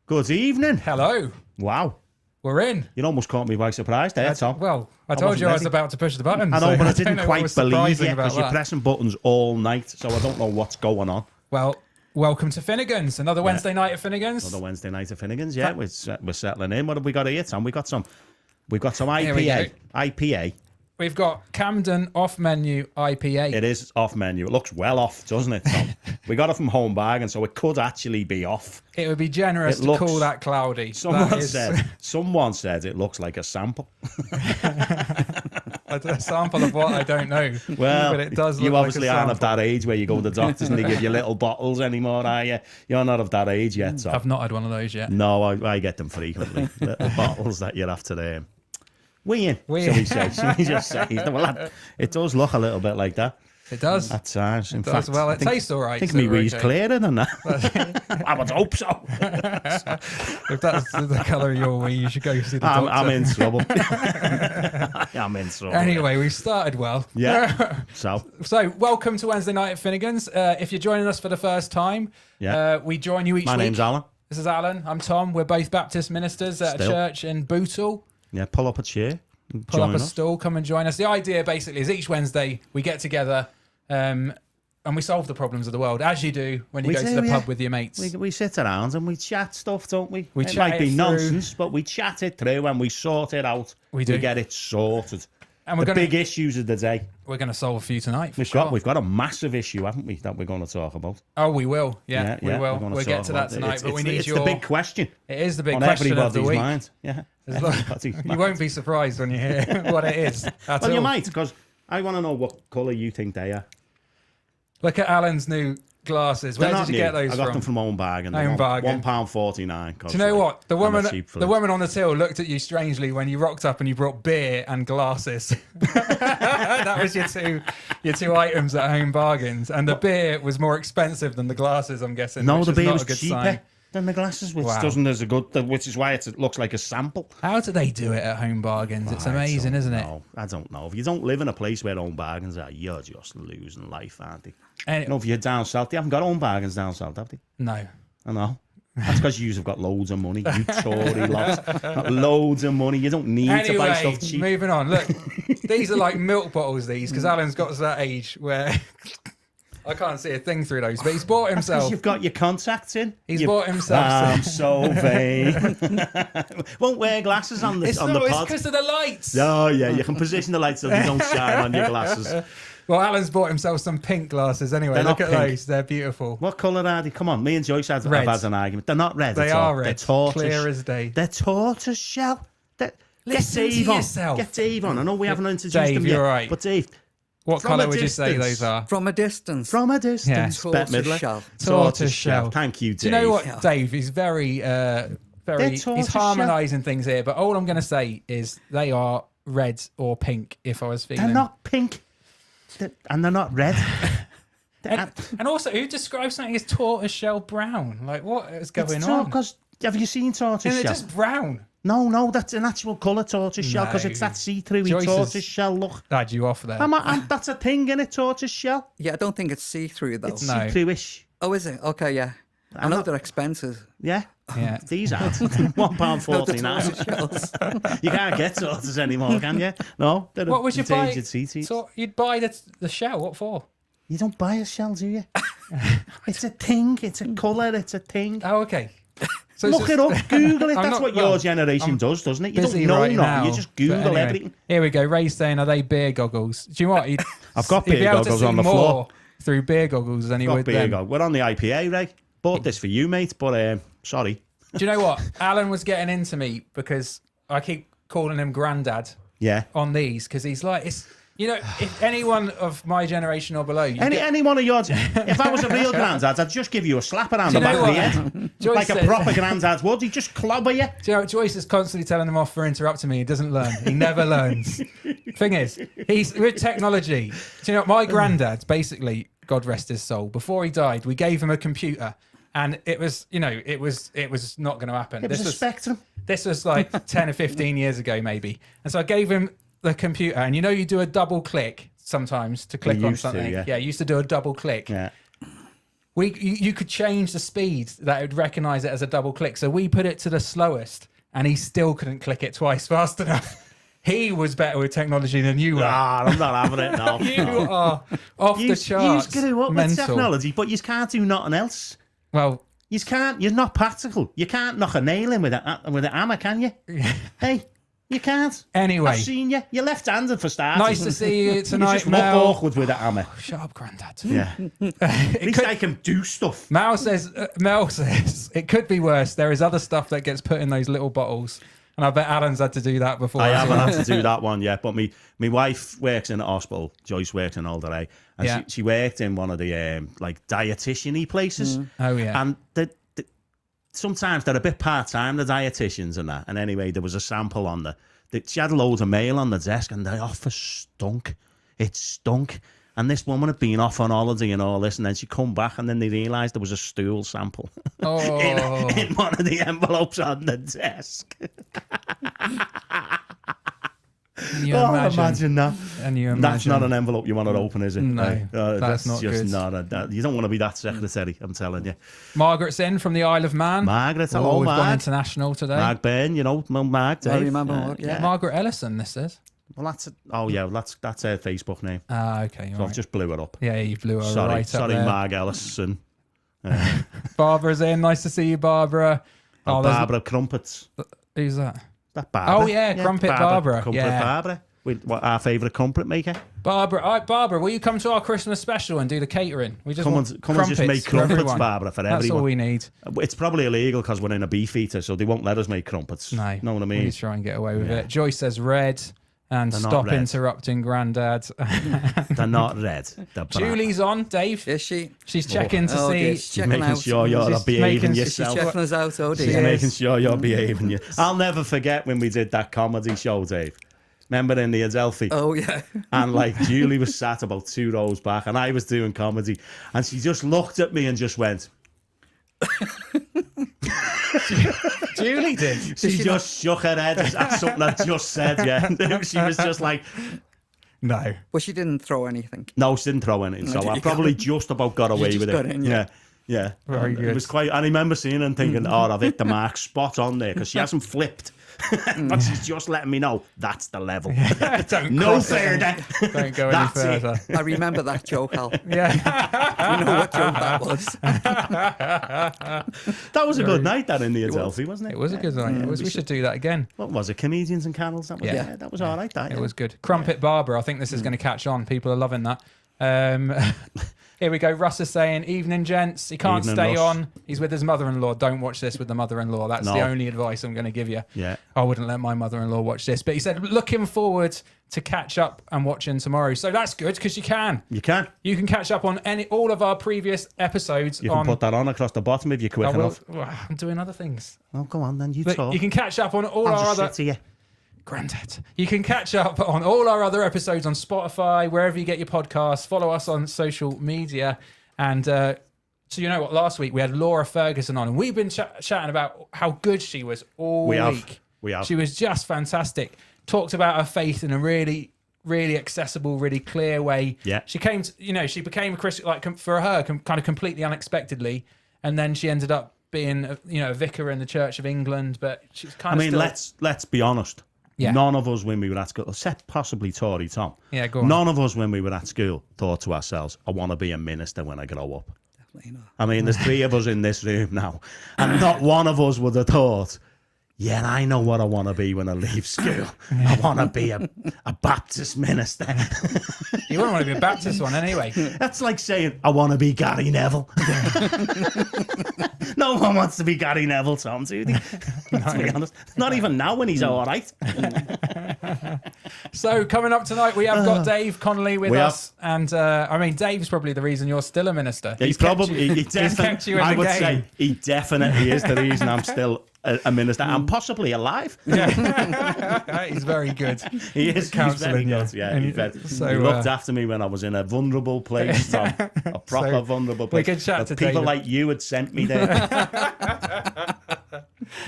Good evening. Hello. Wow. We're in. You almost caught me by surprise there, Tom. Well, I told you I was about to push the button. I know, but I didn't don't know quite what was believe surprising you about because you're that. pressing buttons all night, so I don't know what's going on. Well, welcome to Finnegan's. Another Wednesday night at Finnegan's. Another Wednesday night at Finnegan's, yeah. We're settling in. What have we got here, Tom? We've got some IPA. IPA. We've got Camden off-menu IPA. It is off menu. It looks well off, doesn't it, Tom? We got it from Home Bargain, so it could actually be off. It would be generous to call that cloudy. Someone said it looks like a sample. A sample of what? I don't know. Well, but it does look you obviously like a aren't of that age where you go to the doctors and they give you little bottles anymore, are you? You're not of that age yet, Tom. I've not had one of those yet. No, I get them frequently. Little bottles that you're after them. Shall we say? Shall we just say? Well, it does look a little bit like that. It does. At times. In It does. fact, Well, it tastes all right. I think so my we're wee's okay. clearer than that. I would hope so. If that's the colour of your wee, you should go see the doctor. I'm in trouble. I'm in trouble. Anyway, we started well. Yeah. So, welcome to Wednesday night at Finnegan's. If you're joining us for the first time, we join you each week. my name's Allan. This is Allan. I'm Tom. We're both Baptist ministers at a church in Bootle. Yeah, pull up a chair. Pull up a stool, come and join us. The idea basically is each Wednesday we get together and we solve the problems of the world, as you do when you go to the pub with your mates. We sit around and we chat stuff, don't we? We it chat might be it nonsense, but we chat it through and we sort it out. We do. We get it sorted. And the big issues of the day. We're going to solve a few tonight. We've got a massive issue, haven't we, that we're going to talk about? Oh, we will. Yeah, we will. We'll get to that tonight. But we need it's the big question. It is the big on question of the everybody's week. mind. Yeah. You won't be surprised when you hear what it is. Well, you might, because I want to know what colour you think they are. Look at Alan's new glasses. Where did you get those from? I got them from Home Bargain. Home Bargain. £1.49. Do you know what? The woman on the till looked at you strangely when you rocked up and you brought beer and glasses. That was your two items at Home Bargains. And the beer was more expensive than the glasses, I'm guessing. No, which the is beer not was a good cheaper sign. than the glasses, which which is why it looks like a sample. How do they do it at Home Bargains? It's amazing, isn't it? I don't know. If you don't live in a place where Home Bargains are, you're just losing life, aren't you? And if you're down south, they haven't got Home Bargains down south, have they? No. I know. That's because you've got loads of money. You Tory lot. Got loads of money. You don't need to buy stuff cheap. Moving on. Look, these are like milk bottles, because Alan's got to that age where I can't see a thing through those. But he's bought himself. Because you've got your contacts in. He's bought himself. I'm so vain. Won't wear glasses on the pod. It's because of the lights. Oh, yeah. You can position the lights so they don't shine on your glasses. Well, Alan's bought himself some pink glasses anyway. Look at those. They're beautiful. What colour are they? Come on. Me and Joyce have had an argument. They're not red. They are red. They're tortoise. Clear as day. They're tortoise shell. Listen to yourself. Get Dave on. I know we haven't introduced Dave, him yet. You're right. But Dave, what colour would you say those are? From a distance. From a distance. Yeah. Bette Midler. Shell. Tortoise shell. Thank you, Dave. Do you know what, Dave? He's he's harmonising things here. But all I'm going to say is they are red or pink. If I was feeling, they're not pink, and they're not red. and also, who describes something as tortoise shell brown? Like, what is going on? Because have you seen tortoise shell? They're just brown. No, that's an actual colour tortoise shell because it's that see-through tortoise shell look. Had you off there? That's a thing, isn't it? Tortoise shell. Yeah, I don't think it's see-through though. It's see-through-ish. Oh, is it? Okay, yeah. I know they're expensive. Yeah. These are £1.49. You can't get tortoises anymore, can you? No. What would you buy? So you'd buy the shell. What for? You don't buy a shell, do you? It's a thing. It's a colour. It's a thing. Oh, okay. So look it up, Google it. That's what your generation does, doesn't it? You don't know nothing. You just Google everything. Here we go. Ray's saying, are they beer goggles? Do you know what? I've got beer goggles on the floor. Through beer goggles than he would then. We're on the IPA, Ray. Bought this for you, mate, but sorry. Do you know what? Allan was getting into me because I keep calling him Grandad. Yeah. On these, because he's like, if anyone of my generation or below, any one of yours, if I was a real granddad, I'd just give you a slap around the back of the head, like a proper granddad would. He'd just clobber you. Do you know, Joyce is constantly telling him off for interrupting me. He doesn't learn. He never learns. Thing is, he's with technology. Do you know, my granddad, basically, God rest his soul, before he died, we gave him a computer. And it was, it was not going to happen. It was a Spectrum. This was like 10 or 15 years ago, maybe. And so I gave him the computer, and you do a double click sometimes to click on something. Yeah, I used to do a double click. Yeah. You could change the speed that it would recognise it as a double click. So we put it to the slowest, and he still couldn't click it twice fast enough. He was better with technology than you were. Ah, I'm not having it now. You are off the charts. You can do what with technology, but you can't do nothing else. Well, You can't. You're not practical. You can't knock a nail in with a hammer, can you? Hey, you can't. Anyway, I've seen you. You're left-handed for starters. nice to see you You tonight, just look Mel. awkward with a hammer. Shut up, Grandad. Yeah. At least I can do stuff. Mel says it could be worse. There is other stuff that gets put in those little bottles, and I bet Alan's had to do that before. I haven't had to do that one yet, but my wife works in a hospital. Joyce works in Older A, and she worked in one of the like dietitian-y places. Oh yeah. And sometimes they're a bit part-time, the dietitians and that. And anyway, there was a sample on there. She had loads of mail on the desk, and the office stunk. It stunk. And this woman had been off on holiday and all this, and then she come back, and then they realised there was a stool sample in one of the envelopes on the desk. Can you imagine that. And you imagine That's not an envelope you want to open, is it? No, that's not just good. not you don't want to be that secretary, I'm telling you. Margaret's in from the Isle of Man. Margaret, hello, we've gone Marg. international today. Marg Byrne, you know, Marg, Dave. I remember Mark, yeah. Margaret Ellison, this is. Well, that's her Facebook name. Ah, okay. So I've just blew it up. Yeah, you blew her right up Sorry, there. Marg Ellison. Barbara's in. Nice to see you, Barbara. Barbara Crumpets. Who's that? That Barbara. Oh, yeah, Crumpet Barbara. Crumpet Barbara. What, our favourite crumpet maker? Barbara, will you come to our Christmas special and do the catering? We just come and just make crumpets, Barbara, for everyone. That's all we need. It's probably illegal because we're in a beef eater, so they won't let us make crumpets. No. Know what I mean? We try and get away with it. Joyce says red. And They're stop not red. interrupting Grandad. They're not red. They're black. Julie's on, Dave. Is she? She's checking to see. Okay, she's checking making out. sure you're She's behaving making- yourself. She's checking us out, oh She's dear. making sure you're behaving. I'll never forget when we did that comedy show, Dave. Remember in the Adelphi? Oh, yeah. And like Julie was sat about 2 rows back, and I was doing comedy, and she just looked at me and just went. Julie did. She just shook her head at something I just said. Yeah, she was just like, No. Well, she didn't throw anything. no, she didn't throw anything. So I probably just about got away just with got it. in, yeah. Yeah. Very It good. was quite. I remember seeing her and thinking, "Oh, I've hit the mark spot on there," because she hasn't flipped, but she's just letting me know that's the level. Don't No cross it. further. Don't go any That's it. further. I remember that joke, Al. Yeah. You know what joke that was. That was a good night. That in the Adelphi, wasn't it? It was a good night. We should do that again. What was it? Comedians and candles. That was, Yeah. that was all right. That It was good. Crumpet Barbara. I think this is going to catch on. People are loving that. Here we go. Russ is saying, evening, gents. He can't Evening, stay Russ. on. He's with his mother-in-law. Don't watch this with the mother-in-law. That's No. the only advice I'm going to give you. Yeah. I wouldn't let my mother-in-law watch this. But he said, looking forward to catch up and watching tomorrow. So that's good because you can. You can. You can catch up on all of our previous episodes. You can put that on across the bottom if you're quick enough. I'm doing other things. Oh, go on then. You But talk. you can catch up on all I'll our just other... sit to you. Granddad. You can catch up on all our other episodes on Spotify, wherever you get your podcasts. Follow us on social media. And so you know what? Last week we had Laura Ferguson on, and we've been chatting about how good she was all week. We have. She was just fantastic. Talked about her faith in a really, really accessible, really clear way. Yeah. She came to, she became a Christian, like for her, kind of completely unexpectedly. And then she ended up being, a vicar in the Church of England. But she was kind of let's be honest. Yeah. None of us when we were at school, except possibly Tory Tom. Yeah, go on. None of us when we were at school thought to ourselves, I want to be a minister when I grow up. Definitely not. I mean, there's 3 of us in this room now, and not one of us would have thought, yeah, I know what I want to be when I leave school. I want to be a Baptist minister. You wouldn't want to be a Baptist one anyway. That's like saying, I want to be Gary Neville. No one wants to be Gary Neville, Tom, do they? Let's be honest. Not even now when he's all right. So coming up tonight, we have got Dave Connolly with We us. And Dave's probably the reason you're still a minister. He's probably, he he's kept you in I the would game. say he definitely is the reason I'm still a minister and possibly alive. Yeah. He's very good. He is. He's Counselling, very yeah. good. Yeah, And he so, looked after me when I was in a vulnerable place, Tom. A proper So, vulnerable we place. can chat But to people David. like you had sent me there.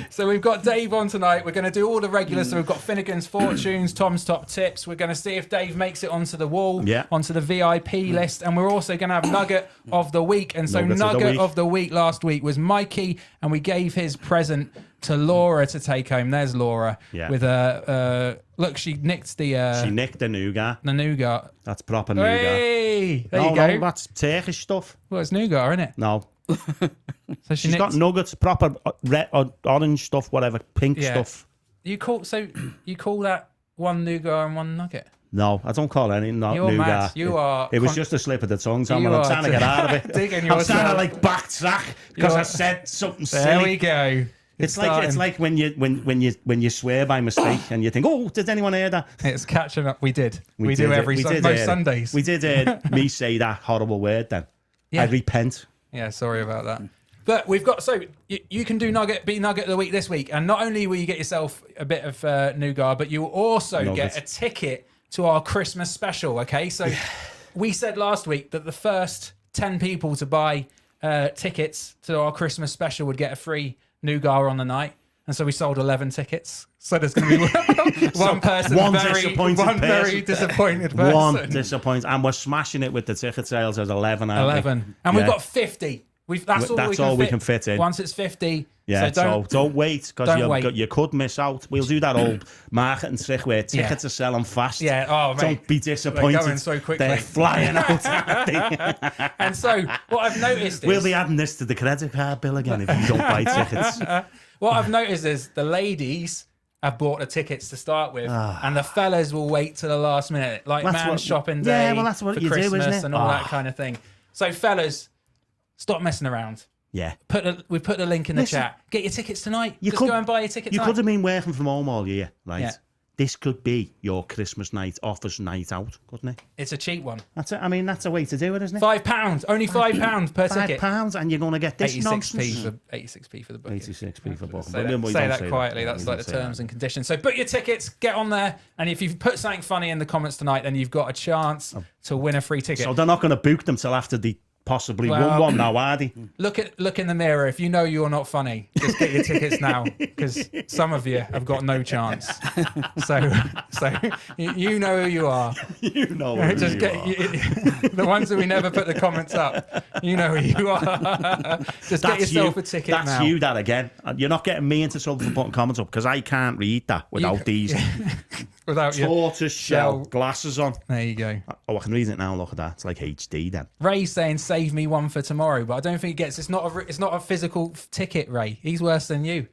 So we've got Dave on tonight. We're going to do all the regulars. So we've got Finnegan's Fortunes, Tom's Top Tips. We're going to see if Dave makes it onto the wall, onto the VIP list. And we're also going to have Nugget of the Week. And so Nugget of the Week last week was Mikey. And we gave his present to Laura to take home. There's Laura with a... look, she nicked the... she nicked the nougat. The nougat. That's proper nougat. Hey! There you go. No, that's Turkish stuff. Well, it's nougat, isn't it? No. So She's got nuggets, proper red or orange stuff, whatever, pink stuff. You call that one nougat and one nugget? No, I don't call any nougat. Mad. You are. It was just a slip of the tongue, Tom, and I'm trying to get out of it. I'm trying to backtrack because I said something silly. There we go. It's like when you swear by mistake and you think, oh, did anyone hear that? It's catching up. We do every most Sundays. We did me say that horrible word then. I repent. Yeah, sorry about that. But we've got, so you can do Nugget of the Week this week. And not only will you get yourself a bit of nougat, but you will also get a ticket to our Christmas special, okay? So we said last week that the first 10 people to buy tickets to our Christmas special would get a free nougat on the night. And so we sold 11 tickets. So there's going to be one person, very disappointed person. One disappointed. And we're smashing it with the ticket sales as 11. 11. And we've got 50. That's all we can fit in. Once it's 50. Yeah, so don't wait, because you could miss out. We'll do that old marketing trick where tickets are selling fast. Yeah, oh, mate. Don't be disappointed. They're going so quickly. They're flying out. And so what I've noticed is... We'll be adding this to the credit card bill again if you don't buy tickets. What I've noticed is the ladies have bought the tickets to start with, and the fellas will wait to the last minute, like shopping day that's what for you Christmas do, isn't it? and all that kind of thing. So fellas, stop messing around. Yeah. We put the link in the chat. Get your tickets tonight. Go and buy your tickets tonight. You could have been working from home all year, right? Yeah. This could be your Christmas night, office night out, couldn't it? It's a cheap one. That's it. I mean, that's a way to do it, isn't it? £5. Only £5 per ticket. £5, and you're going to get this 86p for the booking. 86p for booking. Say that quietly. That's like the terms and conditions. So book your tickets, get on there, and if you've put something funny in the comments tonight, then you've got a chance to win a free ticket. So they're not going to book them till after the possibly won one now, are they? Look in the mirror. If you know you're not funny, just get your tickets now, because some of you have got no chance. So you know who you are. You know who just you are. The ones that we never put the comments up. You know who you are. Just get yourself a ticket now. That's you, that again. You're not getting me into trouble for putting comments up, because I can't read that without these without tortoise shell glasses on. There you go. Oh, I can read it now. Look at that. It's like HD then. Ray's saying save me one for tomorrow, but I don't think it gets. It's not a physical ticket, Ray. He's worse than you.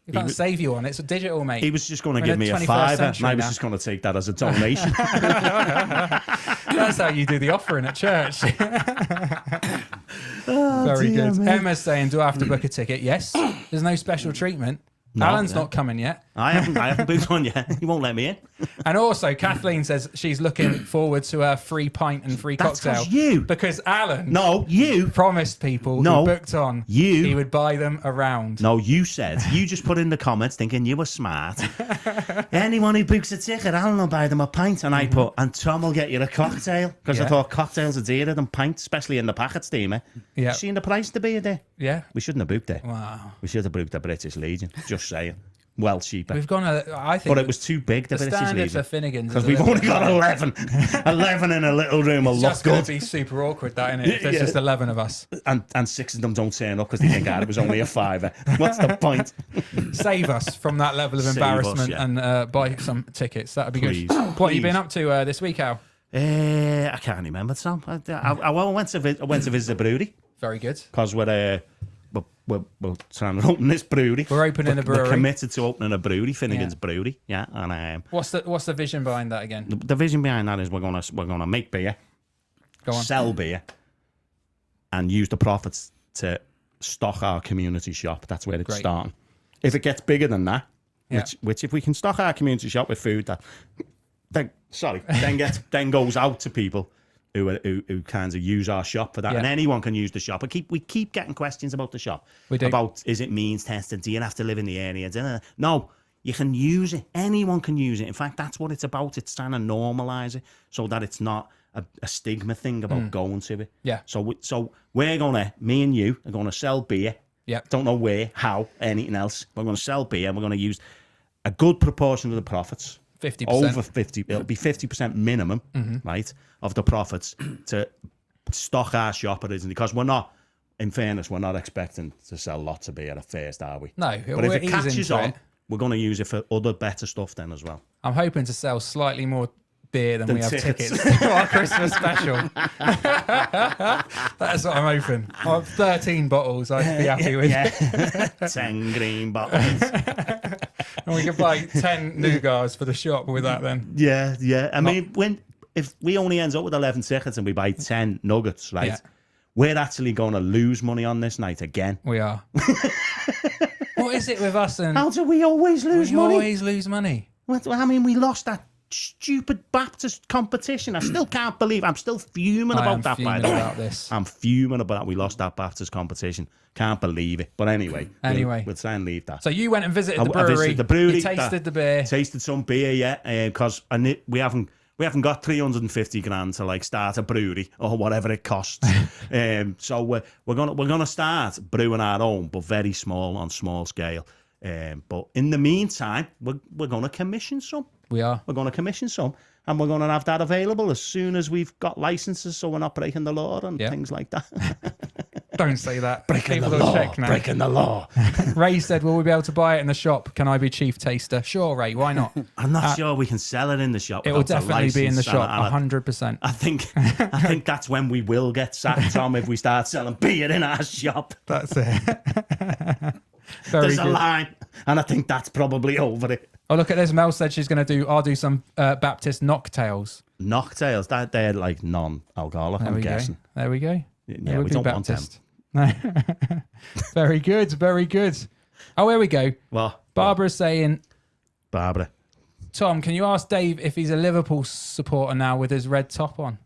He can't save you one. It's a digital, mate. He was just going to give me a £5, and I was just going to take that as a donation. That's how you do the offering at church. Very good. Man. Emma's saying, do I have to book a ticket? Yes. There's no special treatment. No, Alan's not coming yet. I haven't booked one yet. He won't let me in. And also, Kathleen says she's looking forward to a free pint and free cocktail. Because Allan promised people who booked on he would buy them around. No, you just put in the comments thinking you were smart. Anyone who books a ticket, Allan will buy them a pint. And I put, and Tom will get you a cocktail. Because I thought cocktails are dearer than pints, especially in the packet steamer. Yeah. You seen the price to be there? Yeah. We shouldn't have booked it. Wow. We should have booked the British Legion. Just saying. Well cheaper. We've gone, I think. But it was too big, the British standard Legion. for Finnegan's. Because we've only got 11. 11 in a little room will look just going good. to be super awkward, that, isn't it? If there's just 11 of us. And 6 of them don't turn up because they think, it was only a £5. What's the point? Save us from that level of embarrassment and buy some tickets. That would be good. What have you been up to this week, Al? I can't remember, Sam. I went to visit the brewery. Very good. Because we're trying to open this brewery. We're opening a brewery. We're committed to opening a brewery, Finnegan's Brewery. Yeah, and what's the vision behind that again? The vision behind that is we're gonna make beer, sell beer, and use the profits to stock our community shop. That's where it's starting. If it gets bigger than that, which if we can stock our community shop with food then goes out to people who kind of use our shop for that, and anyone can use the shop. We keep getting questions about the shop. We do. About, is it means tested? Do you have to live in the area? No, you can use it. Anyone can use it. In fact, that's what it's about. It's trying to normalise it so that it's not a stigma thing about going to it. Yeah. So we're me and you are gonna sell beer Yeah. Don't know where, how, anything else. We're going to sell beer and we're going to use a good proportion of the profits. 50%. Over 50. It'll be 50% minimum, right, of the profits to stock our shop originally. Because we're not, in fairness, we're not expecting to sell lots of beer at first, are we? No. But if it catches into on, it. we're going to use it for other better stuff then as well. I'm hoping to sell slightly more beer than we have tickets. tickets to our Christmas special. That's what I'm hoping. I have 13 bottles I'd be happy with. Yeah. 10 green bottles. And we could buy 10 nougats for the shop with that then. Yeah. I mean, if we only ends up with 11 tickets and we buy 10 nuggets, right, Yeah. we're actually going to lose money on this night again. We are. What is it with us and... How do we always lose we money? always lose money. I mean, we lost that stupid Baptist competition. I still can't believe. I'm still fuming about that. By the way, about this. I'm fuming about that. We lost that Baptist competition. Can't believe it. But anyway, we'll try and leave that. So you went and visited the I brewery. visited the brewery. You tasted the beer. Tasted some beer, yeah. Because we haven't got 350 grand to like start a brewery or whatever it costs. So we're gonna start brewing our own, but very small, on small scale. But in the meantime, we're gonna commission some. We are. We're going to commission some, and we're going to have that available as soon as we've got licenses, so we're not breaking the law and things like that. Don't say that. Breaking People the will law. check now. Breaking the law. Ray said, will we be able to buy it in the shop? Can I be chief taster? Sure, Ray, why not? I'm not sure we can sell it in the shop. It will without a definitely be in the license, shop, 100%. I think that's when we will get sacked, Tom, if we start selling beer in our shop. That's it. There's a line, and I think that's probably over it. Oh, look at this. Mel said she's going to do, I'll do some Baptist knocktails. Knocktails, they're like non-alcoholic, I'm guessing. There we go. Yeah, we don't want them. No. Very good, very good. Oh, here we go. Well, Barbara's saying, Barbara. Tom, can you ask Dave if he's a Liverpool supporter now with his red top on?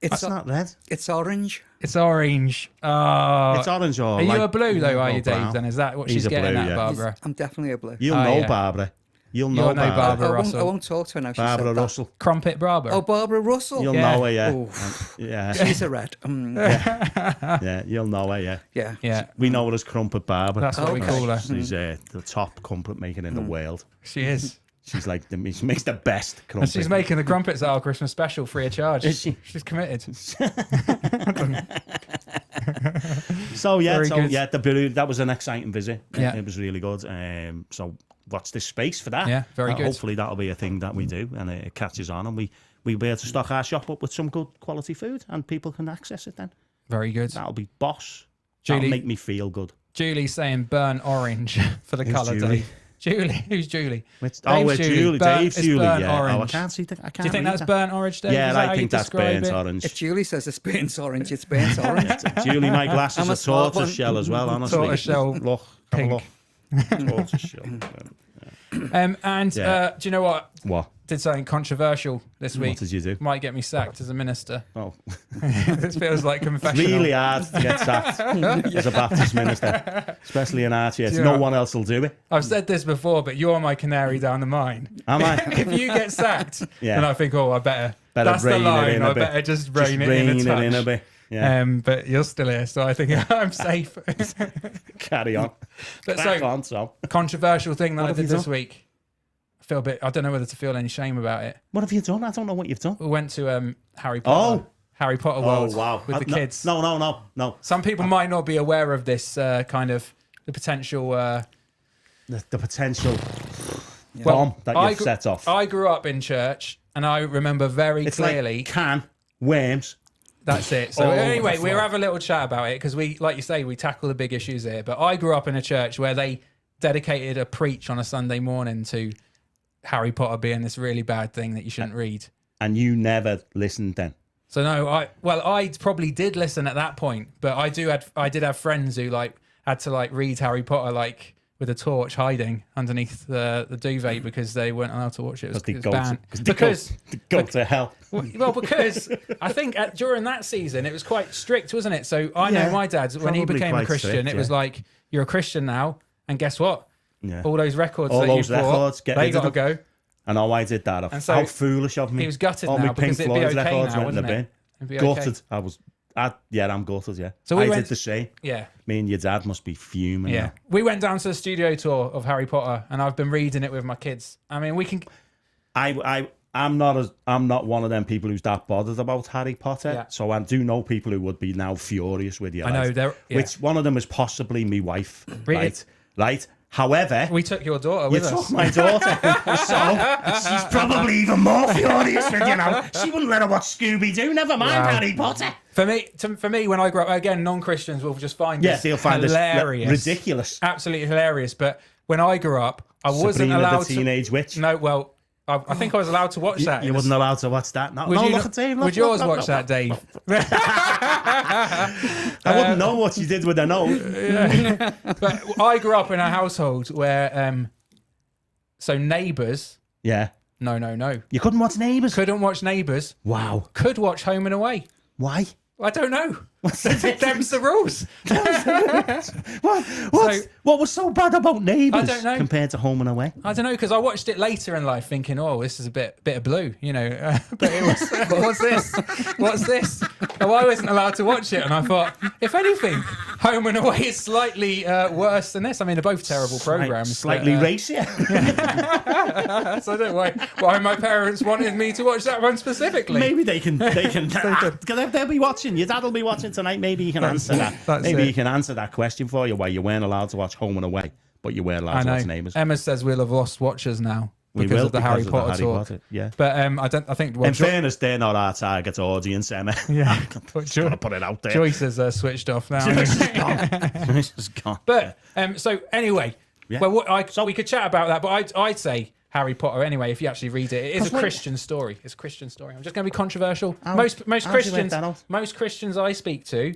It's not red. It's orange. It's orange. Oh. It's orange or Are you like, a blue, though, are you, Dave? brown. Then is that what He's she's a getting blue, at, yeah. Barbara? I'm definitely a blue. You'll Oh, know yeah. Barbara. You'll You'll know know Barbara. Barbara I Russell. won't talk to her now. She Barbara said that. Russell. Crumpet Barbara. Oh, Barbara Russell. You'll Yeah. know her, yeah. Oof. Yeah. She's a red. Yeah, you'll know her, yeah. Yeah. Yeah, We know her as Crumpet Barbara. that's what we Okay. call her. She's the top crumpet maker in the world. She is. She's like, she makes the best And crumpet. she's making the crumpets at our Christmas special free of charge. Is she? She's committed. So Very good. the brewery, that was an exciting visit. Yeah. It was really good. So watch this space for that. Yeah, very good. Hopefully that'll be a thing that we do and it catches on, and we'll be able to stock our shop up with some good quality food and people can access it then. Very good. That'll be boss. Julie- That'll make me feel good. Julie's saying burn orange for the Who's colour, Julie? Dave. Julie? Who's Julie? It's Dave's Julie. Dave's it's Julie. burnt Yeah. Oh, I orange. can't see that. I can't Do you think read that's that. burnt orange, Dave? Yeah, Is that I how you think that's describe burnt it? orange. If Julie says it's burnt orange, it's burnt orange. Julie, my glasses I'm a are smart tortoise one. shell as well, honestly. Tortoise shell Look, have a pink. look. Tortoise shell. And Yeah. do you know what? What? Did something controversial this week. What did you do? Might get me sacked as a minister. Oh, This feels like confessional. really hard to get sacked as a Baptist minister, especially in our church. Yeah. No one else will do it. I've said this before, but you're my canary down the mine. Am I? If you get sacked, Yeah. then I think, oh, I better. Better That's the rein it line. in a I bit. better just Just rein it rein in a touch. it in a bit. Yeah. But you're still here, so I think I'm safe. Carry on. But Crack so, on, so. controversial thing that What I have you did this done? week. I feel a bit. I don't know whether to feel any shame about it. What have you done? I don't know what you've done. We went to Harry Potter. Harry Potter World. Oh, wow. With the No, kids. No. Some people might not be aware of this kind of the potential. The potential Well, bomb that I you've gr- set off. I grew up in church, and I remember very It's clearly. like can, worms. That's it. So all over anyway, the we'll floor. have a little chat about it because we, like you say, we tackle the big issues here. But I grew up in a church where they dedicated a preach on a Sunday morning to Harry Potter being this really bad thing that you shouldn't read. And you never listened then. So no, I probably did listen at that point, but I did have friends who like had to like read Harry Potter like with a torch hiding underneath the duvet because they weren't allowed to watch it. It was banned. Because they go to hell. well, because I think during that season it was quite strict, wasn't it? So I know Yeah, my dad when he probably became a quite Christian, strict, it was yeah. like you're a Christian now, and guess what? Yeah. All those records, All that those you bought, records, get they rid of got to them. go. I know I did that. And so How foolish of me. He was gutted All now my Pink because it'd be Floyd okay records now, went in the wouldn't bin. it? It'd be Gutted. okay. I was I'm gutted. Yeah, So we I went- did the same. Yeah. Me and your dad must be fuming. Yeah. now. We went down to the studio tour of Harry Potter, and I've been reading it with my kids. I mean, we can. I'm not one of them people who's that bothered about Harry Potter. Yeah. So I do know people who would be now furious with you. I know, right? they're- yeah. Which one of them is possibly me wife. Really? Right. However, We took your daughter you with took us. my daughter, so she's probably even more furious with you now. She wouldn't let her watch Scooby Doo. Never mind Wow. Harry Potter. For me, when I grow up, again, non-Christians will just find Yeah, this they'll find hilarious, this ridiculous. absolutely hilarious. But when I grew up, I wasn't Sabrina allowed the Teenage Witch. to. No, well, I think I was allowed to watch that. You wasn't allowed to watch that. No, Would no you look not- at Dave. Would yours watch that, Dave? I wouldn't know what you did with a note. But I grew up in a household where, so Neighbours. Yeah. No. You couldn't watch Neighbours? Couldn't watch Neighbours. Wow. Could watch Home and Away. Why? I don't know. Them's the rules. What was so bad about Neighbours I don't know. compared to Home and Away? I don't know, because I watched it later in life thinking, oh, this is a bit of blue, you know. But it was, what's this? What's this? Oh, I wasn't allowed to watch it. And I thought, if anything, Home and Away is slightly worse than this. I mean, they're both terrible programs. Slightly but, racier. So I don't know why my parents wanted me to watch that one specifically. Maybe they can because they'll be watching. Your dad will be watching tonight. Maybe he can answer that. Maybe he can answer that question for you, why you weren't allowed to watch Home and Away, but you weren't allowed I to watch know. Neighbours. Emma says we'll have lost watchers now We because will, of the because Harry of the Potter Harry talk. Potter, yeah. But I think In fairness, they're not our target audience, Emma. Yeah. Just gotta put it out there. Joyce has switched off now. Joyce is gone. Joyce is gone. But so anyway, Yeah. well, we could chat about that, but I'd say Harry Potter anyway. If you actually read it, it is a Christian story. It's a Christian story. I'm just going to be controversial. Most Christians I speak to,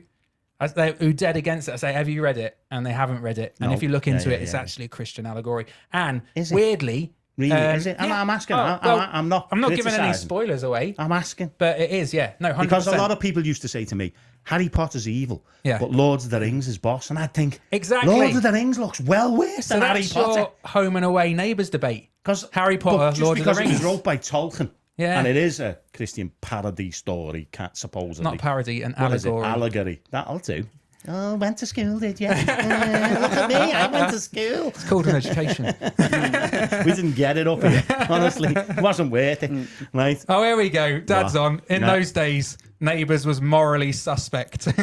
who dead against it, I say, have you read it? And they haven't read it. And No. if you look into Yeah, it, it's yeah. actually a Christian allegory. And Is it? weirdly, Really? Is it? I'm asking. I'm not giving any criticising. spoilers away. I'm asking. But it is, yeah. No, 100%. Because a lot of people used to say to me, Harry Potter's evil, Yeah. but Lords of the Rings is boss. And I'd think, Exactly. Lords of the Rings looks well worse so than Harry that's Potter. your Home and Away Neighbours debate. Because Harry Potter, just Lord of the because it Rings. was wrote by Tolkien, Yeah. and it is a Christian parody story, supposedly. Not parody, an What is it? allegory. Allegory. That'll do. Oh, went to school, did you? Look at me, I went to school. It's called an education. We didn't get it up here. Honestly, it wasn't worth it. Right? Oh, here we go. Dad's What? on. In No. those days, Neighbours was morally suspect. It's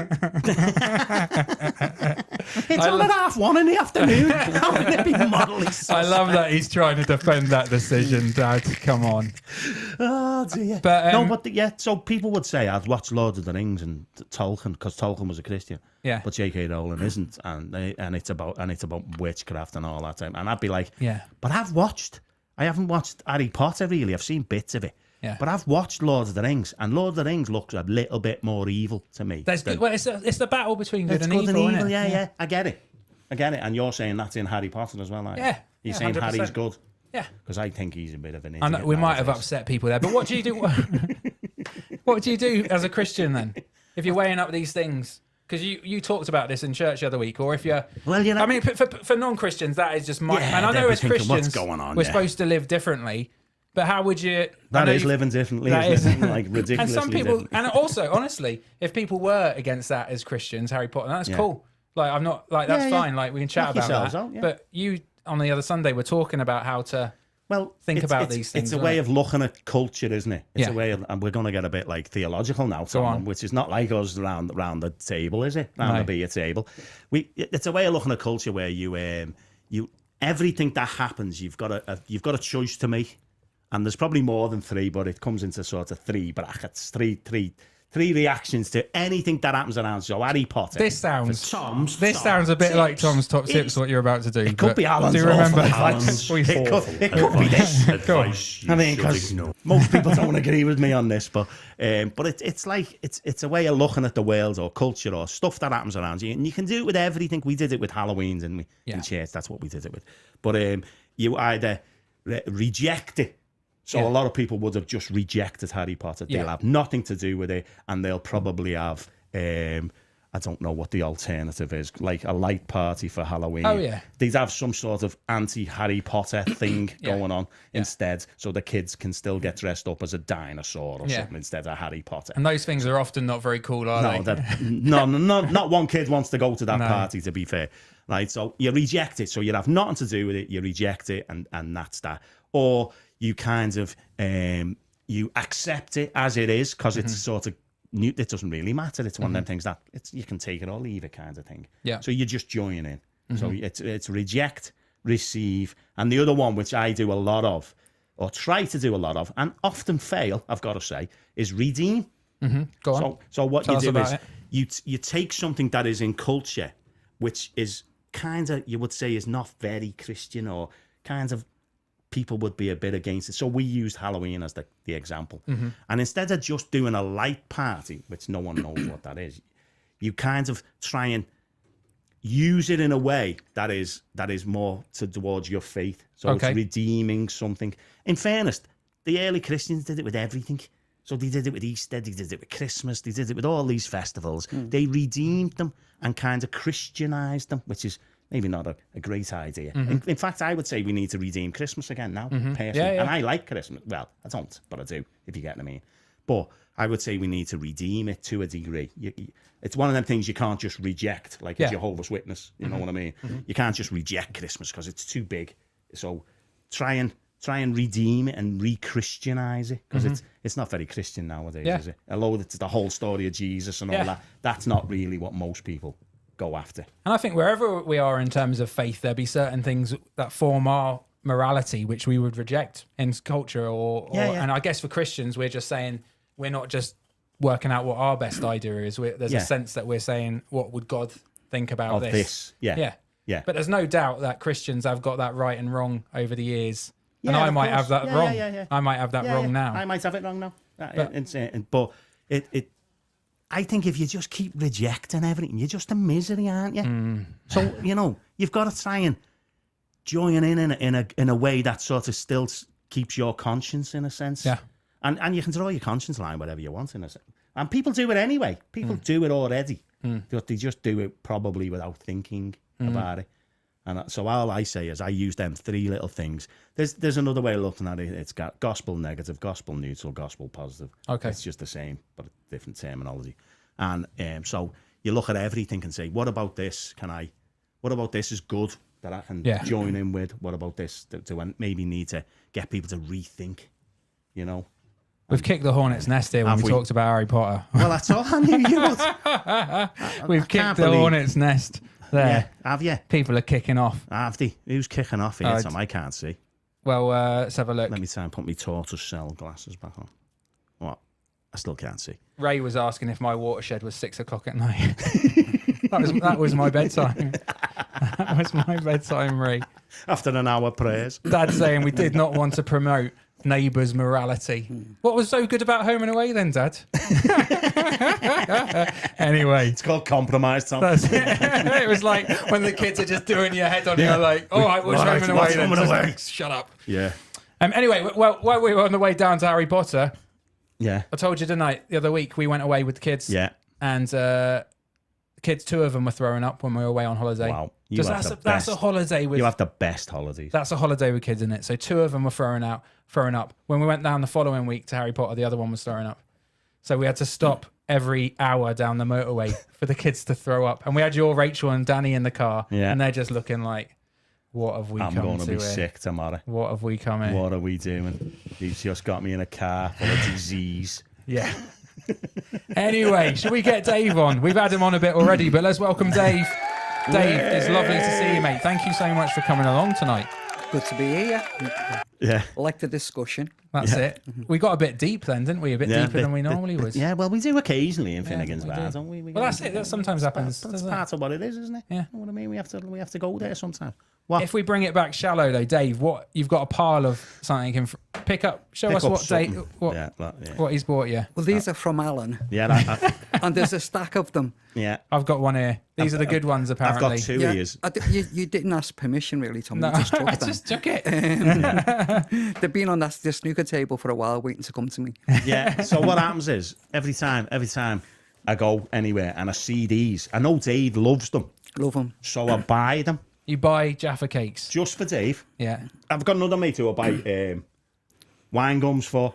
on at 1:30 in the afternoon. How can it be morally I love that he's trying to defend that decision, Dad. Come on. Oh dear. But, yeah. So people would say I'd watch Lord of the Rings and Tolkien because Tolkien was a Christian. Yeah. But J.K. Rowling isn't, and it's about witchcraft and all that time. And I'd be like, Yeah. But I haven't watched Harry Potter really. I've seen bits of it. Yeah. But I've watched Lord of the Rings, and Lord of the Rings looks a little bit more evil to me. That's good. Well, it's the battle between good It's and good evil, and isn't evil. it? Yeah. I get it. And you're saying that's in Harry Potter as well, aren't you? Yeah. You're Yeah, saying 100%. Harry's good. Yeah. Because I think he's a bit of an idiot. I know we might have nowadays. upset people there, but what do you do? What do you do as a Christian then? If you're weighing up these things? Because you talked about this in church the other week, or if you're... Well, you know... I mean, for non-Christians, that is just my... Yeah, and I know they'd be as thinking, what's Christians, going on, we're yeah. supposed to live differently, but how would you... That is living differently, That isn't is. it? Like, ridiculously And some people... different. And also, honestly, if people were against that as Christians, Harry Potter, that's cool. Like, I'm not... Like, that's Yeah, yeah. fine. Like, we can chat Knock about yourselves that. out, yeah. But you, on the other Sunday, were talking about how to... Well, Think about these things, It's a isn't way it? of looking at culture, isn't it? It's Yeah. a way of, and we're going to get a bit like theological now, Go Tom, on. which is not like us round the table, is it? Round No. the beer table. It's a way of looking at culture where you everything that happens, you've got a choice to make, and there's probably more than three, but it comes into sort of three brackets, three reactions to anything that happens around. So Harry Potter. This sounds... for Tom's This top sounds a bit like tips. Tom's top tips, It's- what you're about to do. It could but be Alan's do you remember? awful advice. It could be this. Advice I mean, you should because ignore. most people don't agree with me on this, but it's like it's a way of looking at the world or culture or stuff that happens around you, and you can do it with everything. We did it with Halloween, didn't we? Yeah. In church, that's what we did it with. But you either reject it. So Yeah. a lot of people would have just rejected Harry Potter. They'll Yeah. have nothing to do with it, and they'll probably have I don't know what the alternative is, like a light party for Halloween. Oh, yeah. They'd have some sort of anti-Harry Potter thing Yeah. going on instead, so the kids can still get dressed up as a dinosaur or something instead of Harry Potter. And those things are often not very cool, are they? Not one kid wants to go to that party, to be fair. Right, so you reject it. So you have nothing to do with it. You reject it, and that's that. Or you kind of you accept it as it is because it's sort of new. It doesn't really matter. It's one of them things that you can take it or leave it kind of thing. Yeah. So you just join in. So it's reject, receive, and the other one which I do a lot of, or try to do a lot of, and often fail, I've got to say, is redeem. Go on. So what Tell you do us is you take something that is in culture, which is kind of, you would say, is not very Christian, or kind of people would be a bit against it. So we used Halloween as the example. And instead of just doing a light party, which no one knows what that is, you kind of try and use it in a way that is more towards your faith. So it's redeeming something. In fairness, the early Christians did it with everything. So they did it with Easter, they did it with Christmas, they did it with all these festivals. They redeemed them and kind of Christianized them, which is maybe not a great idea. In fact, I would say we need to redeem Christmas again now, personally. And I like Christmas. Well, I don't, but I do, if you get what I mean. But I would say we need to redeem it to a degree. It's one of them things you can't just reject, like a Jehovah's Witness, you know what I mean? You can't just reject Christmas because it's too big. So try and redeem it and re-Christianize it, because it's not very Christian nowadays, is it? Although it's the whole story of Jesus and all that, that's not really what most people go after. And I think wherever we are in terms of faith, there'll be certain things that form our morality which we would reject in culture, and I guess for Christians, we're just saying, we're not just working out what our best idea is. There's a sense that we're saying, what would God think about this? Yeah. But there's no doubt that Christians have got that right and wrong over the years. And I might have that wrong. I might have that wrong now. I might have it wrong now. But I think if you just keep rejecting everything, you're just a misery, aren't you? So, you've got to try and join in a way that sort of still keeps your conscience, in a sense. Yeah. And you can draw your conscience line whatever you want, in a sense. And people do it anyway. People do it already. They just do it probably without thinking about it. And so all I say is I use them three little things. There's another way of looking at it. It's got gospel negative, gospel neutral, gospel positive. Okay. It's just the same, but different terminology. And so you look at everything and say, what about this? What about this is good that I can join in with? What about this? Do I maybe need to get people to rethink, We've kicked the hornet's nest here when we talked about Harry Potter. Well, that's all I knew you would. We've kicked the hornet's nest there. Yeah, have you? People are kicking off. Have they? Who's kicking off here, Tom? I can't see. Well, let's have a look. Let me try and put my tortoise shell glasses back on. What? I still can't see. Ray was asking if my watershed was 6 o'clock at night. that was my bedtime. That was my bedtime, Ray. After an hour prayers. Dad's saying we did not want to promote neighbours' morality. What was so good about Home and Away then, Dad? Anyway. It's called compromise, Tom. It was like when the kids are just doing your head on, you're like, all right, what's Home and Away then? Just, shut up. Yeah. Anyway, well, while we were on the way down to Harry Potter, I told you, didn't I, the other week we went away with the kids. Yeah. And kids, 2 of them were throwing up when we were away on holiday. Wow. That's a holiday with... You have the best holidays. That's a holiday with kids, isn't it? So 2 of them were throwing up. When we went down the following week to Harry Potter, the other one was throwing up. So we had to stop every hour down the motorway for the kids to throw up. And we had your Rachel and Danny in the car. Yeah. And they're just looking like, what have we come to? I'm going to be sick tomorrow. What have we come in? What are we doing? You've just got me in a car full of disease. Yeah. Anyway, should we get Dave on? We've had him on a bit already, but let's welcome Dave. Dave, it's lovely to see you, mate. Thank you so much for coming along tonight. Good to be here. Yeah. I like the discussion. That's it. We got a bit deep then, didn't we? A bit deeper than we normally would. Yeah, well, we do occasionally in Finnegan's bar, don't we? Well, that's it. That sometimes happens. That's part of what it is, isn't it? Yeah. You know what I mean? We have to go there sometimes. What? If we bring it back shallow, though, Dave, what you've got a pile of something you can pick up. Show us what Dave, what he's bought you. Well, these are from Allan. Yeah, and there's a stack of them. Yeah, I've got one here. These are the good ones, apparently. I've got 2 ears. You didn't ask permission, really, Tom. No, you just took them. I just took it. They've been on the snooker table for a while, waiting to come to me. Yeah. So what happens is every time I go anywhere and I see these. I know Dave loves them, Love them. so I buy them You buy Jaffa cakes. just for Dave. Yeah. I've got another mate who I buy wine gums for.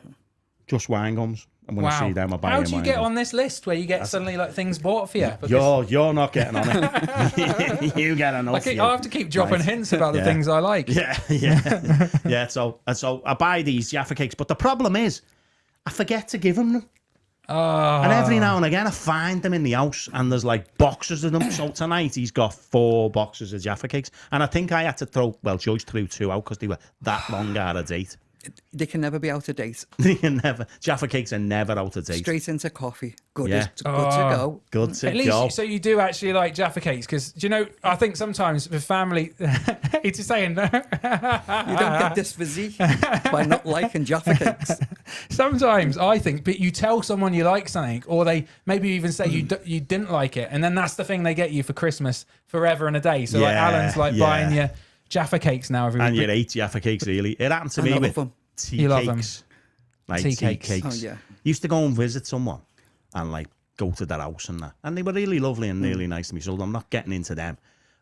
Just wine gums. And when I see them, I buy How them do you wine get gums. on this list where you get suddenly like things bought for you? Because You're not getting on it. You get enough. I have to keep dropping Right. hints about the Yeah. things I like. Yeah. So I buy these Jaffa cakes, but the problem is, I forget to give them. Oh. And every now and again, I find them in the house, and there's like boxes of them. So tonight, he's got 4 boxes of Jaffa cakes, and I think I had to Joyce threw 2 out because they were that long out of date. They can never be out of date. Jaffa cakes are never out of date. Straight into coffee. Good, Yeah. good to go. Good to At least, go. so you do actually like Jaffa cakes, because do you know? I think sometimes with family, he's just saying no. You don't get this physique by not liking Jaffa cakes. Sometimes I think, but you tell someone you like something, or they maybe even say you didn't like it, and then that's the thing they get you for Christmas forever and a day. So like Yeah, Alan's like yeah. buying you Jaffa cakes now every And week. you ate Jaffa cakes, really. It happened to And me I with love them. tea You love them. cakes. Like Tea tea cakes. cakes. Oh, yeah. Used to go and visit someone and like go to their house and that. And they were really lovely and really nice to me. So I'm not getting into them.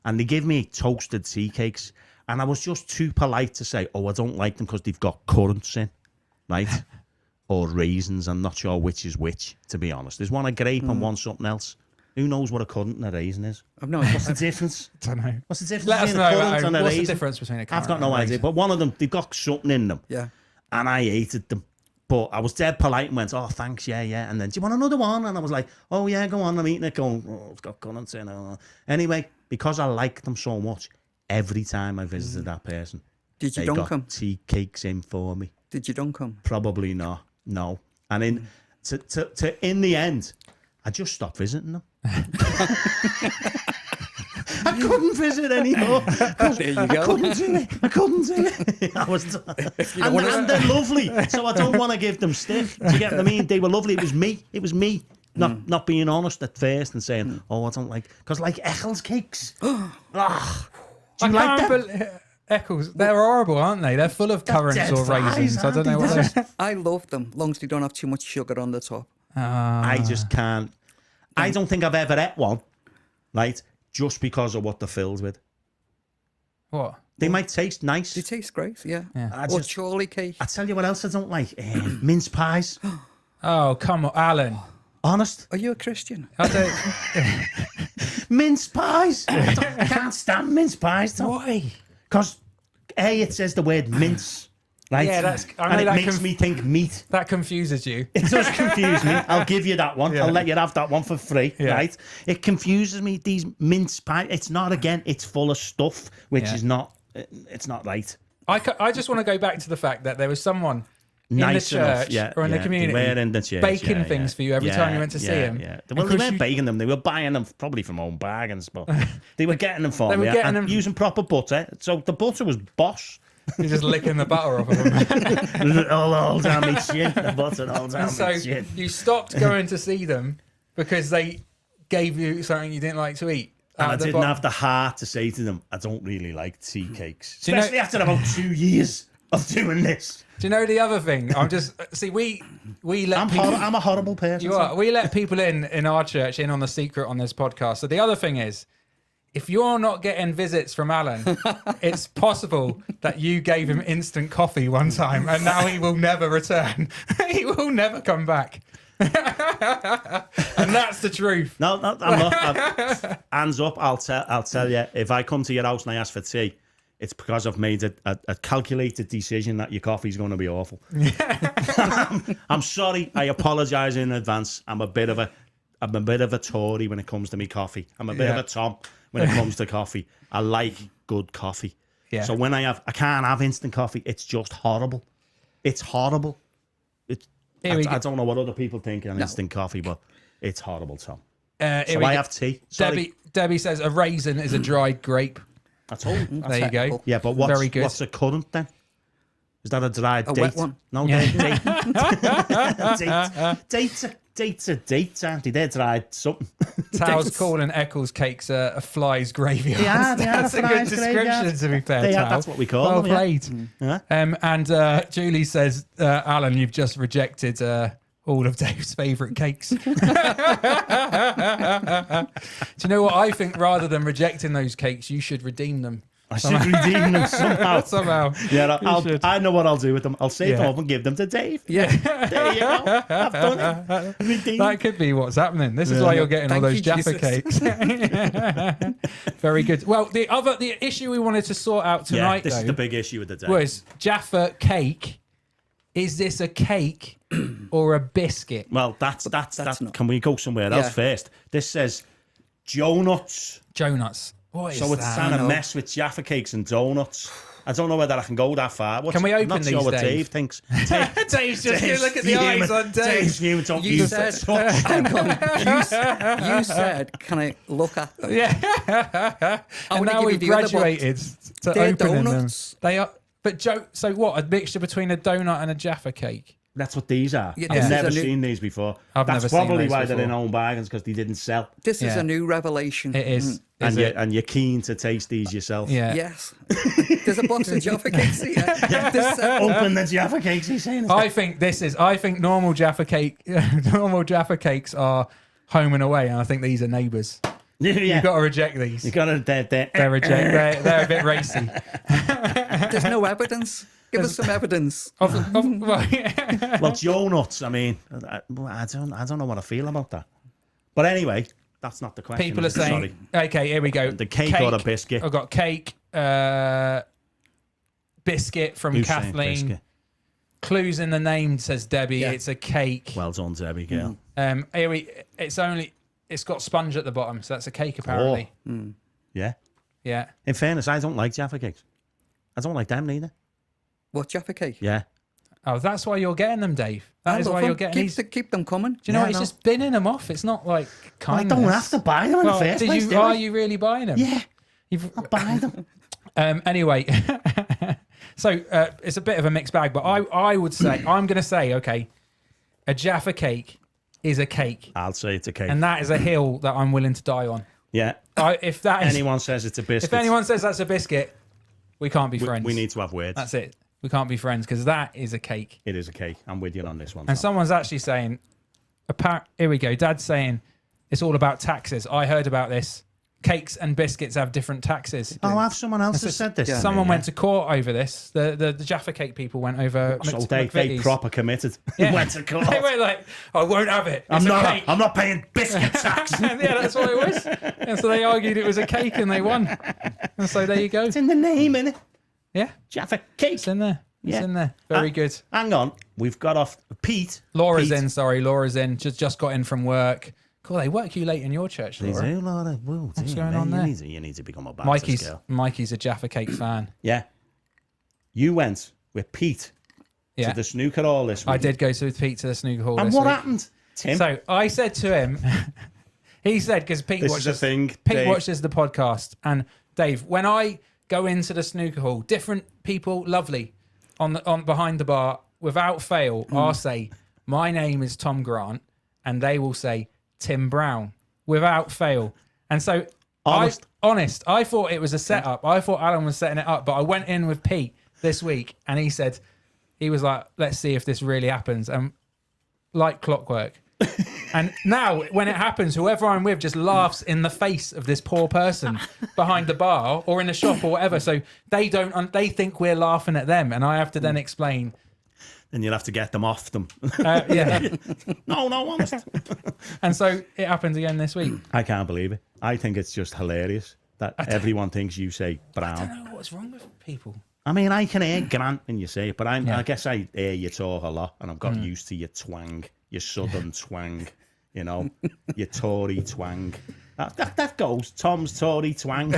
And they give me toasted tea cakes. And I was just too polite to say, oh, I don't like them because they've got currants in, right? Or raisins. I'm not sure which is which, to be honest. There's one a grape and one something else. Who knows what a currant and a raisin is? I've no What's the difference? don't know. What's the difference Let us between know. a currant and a What's the raisin? difference between a I've currant got no and a idea. raisin? But one of them, they've got something in them. Yeah. And I hated them. But I was dead polite and went, oh, thanks, yeah. And then, do you want another one? And I was like, oh, yeah, go on. I'm eating it. Going, oh, it's got currants in it. Anyway, because I like them so much, every time I visited that person, Did you they dunk got them? tea cakes in for me. Did you dunk them? Probably not. No. And in the end, I just stopped visiting them. I couldn't visit anymore. There you I go. couldn't do it. I was done. And they're lovely, so I don't want to give them stick. Do you get what I mean? They were lovely. It was me. Not being honest at first and saying, oh, I don't like... Because like Eccles cakes. Do you like them? Eccles, they're horrible, aren't they? They're full of currants dead or flies, raisins. I don't know aren't what they? those. I love them, long as they don't have too much sugar on the top. I just can't... I don't think I've ever ate one, right, just because of what they're filled with. What? They might taste nice. They taste great, yeah. I Or just- Charlie cake. I tell you what else I don't like. Mince pies. Oh, come on, Alan. Honest. Are you a Christian? I don't, Mince pies. I can't stand mince pies. Tom. why? Because it says the word mince, right? Yeah, that's- I know and it that makes me think meat. That confuses you. It does confuse me. I'll give you that one. Yeah. I'll let you have that one for free, Yeah. right? It confuses me. These mince pie. It's not again. It's full of stuff, which Yeah. is not. It's not right. I just want to go back to the fact that there was someone Nice in the enough, church yeah, or in the yeah. community They were in the church, baking yeah, things yeah. for you every time you went to see him. Yeah. And Well, they Chris, weren't you- baking them. They were buying them probably from home bargains, but they were getting them for They were me getting and them- using proper butter. So the butter was Bosch. You're just licking the butter off of them. all down my chin. The butter all down So my chin. you stopped going to see them because they gave you something you didn't like to eat. And out I of the didn't bo- have the heart to say to them, I don't really like tea cakes. Do you know- Especially after about 2 years of doing this. Do you know the other thing? I'm just see we let people. I'm a horrible person. You are. We let people in our church in on the secret on this podcast. So the other thing is, if you're not getting visits from Alan, it's possible that you gave him instant coffee one time and now he will never return. He will never come back. And that's the truth. No, I'm not. Hands up, I'll tell you. If I come to your house and I ask for tea, it's because I've made a calculated decision that your coffee's going to be awful. I'm sorry. I apologise in advance. I'm a bit of a Tory when it comes to me coffee. I'm a bit of a Tom when it comes to coffee. I like good coffee. Yeah. So when I can't have instant coffee. It's just horrible. It's horrible. I don't know what other people think on instant coffee, but it's horrible, Tom. So I have tea. Sorry. Debbie says a raisin is a dried grape. I told you. There you go. Yeah, but Very good. what's a currant then? Is that a dried date? wet one? No, Yeah. dates are dates, aren't they? They're dried something. Tal's calling Eccles cakes a fly's graveyard. They are That's a good fly's description, graveyard. to be fair, They are, Tal. that's what we call well them, yeah. played. Yeah. And Julie says, Alan, you've just rejected all of Dave's favourite cakes. Do you know what I think? Rather than rejecting those cakes, you should redeem them. I should redeem them somehow. Somehow. Yeah, should. I know what I'll do with them. I'll save them up and give them to Dave. Yeah. There you go. I've done it. Redeemed. That could be what's happening. This is why you're getting all Thank those you, Jaffa Jesus. cakes. Very good. Well, the issue we wanted to sort out Yeah, tonight, this is though, the big issue of the day. was Jaffa cake. Is this a cake or a biscuit? Well, that's not- Can we go somewhere else Yeah. first? This says Joe Nuts. Donuts. What is So it's that? trying to know. mess with Jaffa cakes and donuts. I don't know whether I can go that far. Can we open I'm not these, sure what Dave? Dave thinks. Dave's just Dave's look at the eyes on Dave's Dave. view, don't You use said, it. hang on, you said, can I look at them? Yeah. I And want to now give we've you the other box. graduated to They're opening donuts. them. They are. But Joe, so what? A mixture between a donut and a Jaffa cake? That's what these are. Yeah, I've this is never a new- seen these before. I've That's never seen probably those why they're in before. own bargains, because they didn't sell. This is Yeah. a new revelation. It is. And Is you're, it? and you're keen to taste these yourself. Yeah. Yes. There's a box of Jaffa cakes here. This, Open the Jaffa cakes, he's saying. I think normal Jaffa cakes are home and away, and I think these are neighbours. Yeah. You've got to reject these. You got to. They're a bit racy. there's no evidence. Give us some evidence. Well, Joe Nuts. I mean, I don't know what I feel about that. But anyway, that's not the question. People are is it? saying, okay, here we go. The cake or the biscuit? I've got cake, biscuit from Who's saying Kathleen. biscuit? Clues in the name, says Debbie. Yeah. It's a cake. Well done, Debbie girl. It's got sponge at the bottom, so that's a cake apparently. Yeah. Yeah. In fairness, I don't like Jaffa cakes. I don't like them neither. What, Jaffa cake? Yeah. Oh, that's why you're getting them, Dave. That I is love why them. you're getting these. Keep them coming. Do you know Yeah, what? It's no. just binning them off. It's not like I kindness. don't have to buy them in Well, the first place. do are I? you really buying them? Yeah. You've, I'll buy them. Anyway, so it's a bit of a mixed bag, but I would say, I'm going to say, okay, a Jaffa cake is a cake, I'll say it's a cake. and that is a hill that I'm willing to die on. Yeah. If that is, Anyone says it's a biscuit. if anyone says that's a biscuit, we can't be we, friends. we need to have words. That's it. We can't be friends because that is a cake. It is a cake. I'm with you on this one. And Tom. someone's actually saying, here we go. Dad's saying it's all about taxes. I heard about this. Cakes and biscuits have different taxes. Oh, have someone else has said this? Yeah. to me, Someone yeah. went to court over this. The Jaffa Cake people went over. So they McVitie's. proper committed. Yeah. Went to court. They were like, I won't have it. It's I'm a cake. not paying biscuit tax. Yeah, that's what it was. And so they argued it was a cake and they won. And so there you go. It's in the name, innit? Yeah, Jaffa cake. it's in there. It's Yeah. in there. Very good. Hang on. We've got off Pete. Laura's Pete. in, sorry. Laura's in. Just got in from work. Cool, they work you late in your church, They Laura. do, Laura. Whoa, What's dear, going mate, on there? You need to become a Baptist girl. Mikey's a Jaffa Cake fan. Yeah. You went with Pete Yeah, to the snooker hall this week. I did go to Pete to the snooker hall And this what week. happened, Tim? So I said to him, he said, because Pete This is the watches thing, Pete Dave. watches the podcast, and Dave, when I go into the snooker hall, different people, lovely, on behind the bar, without fail, I'll say, my name is Tom Grant, and they will say Tim Brown, without fail. And so Honest. I thought it was a setup. I thought Allan was setting it up, but I went in with Pete this week, and he was like, let's see if this really happens. And like clockwork. And now when it happens, whoever I'm with just laughs in the face of this poor person behind the bar or in the shop or whatever. So they they think we're laughing at them. And I have to then explain. And you'll have to get them off them. Yeah. No, honest. And so it happened again this week. I can't believe it. I think it's just hilarious that everyone thinks you say I Brown. don't know what's wrong with people. I mean, I can hear Grant when you say it, but Yeah. I guess I hear you talk a lot, and I've got used to your twang, your southern twang, you know, your Tory twang. That goes. Tom's Tory twang.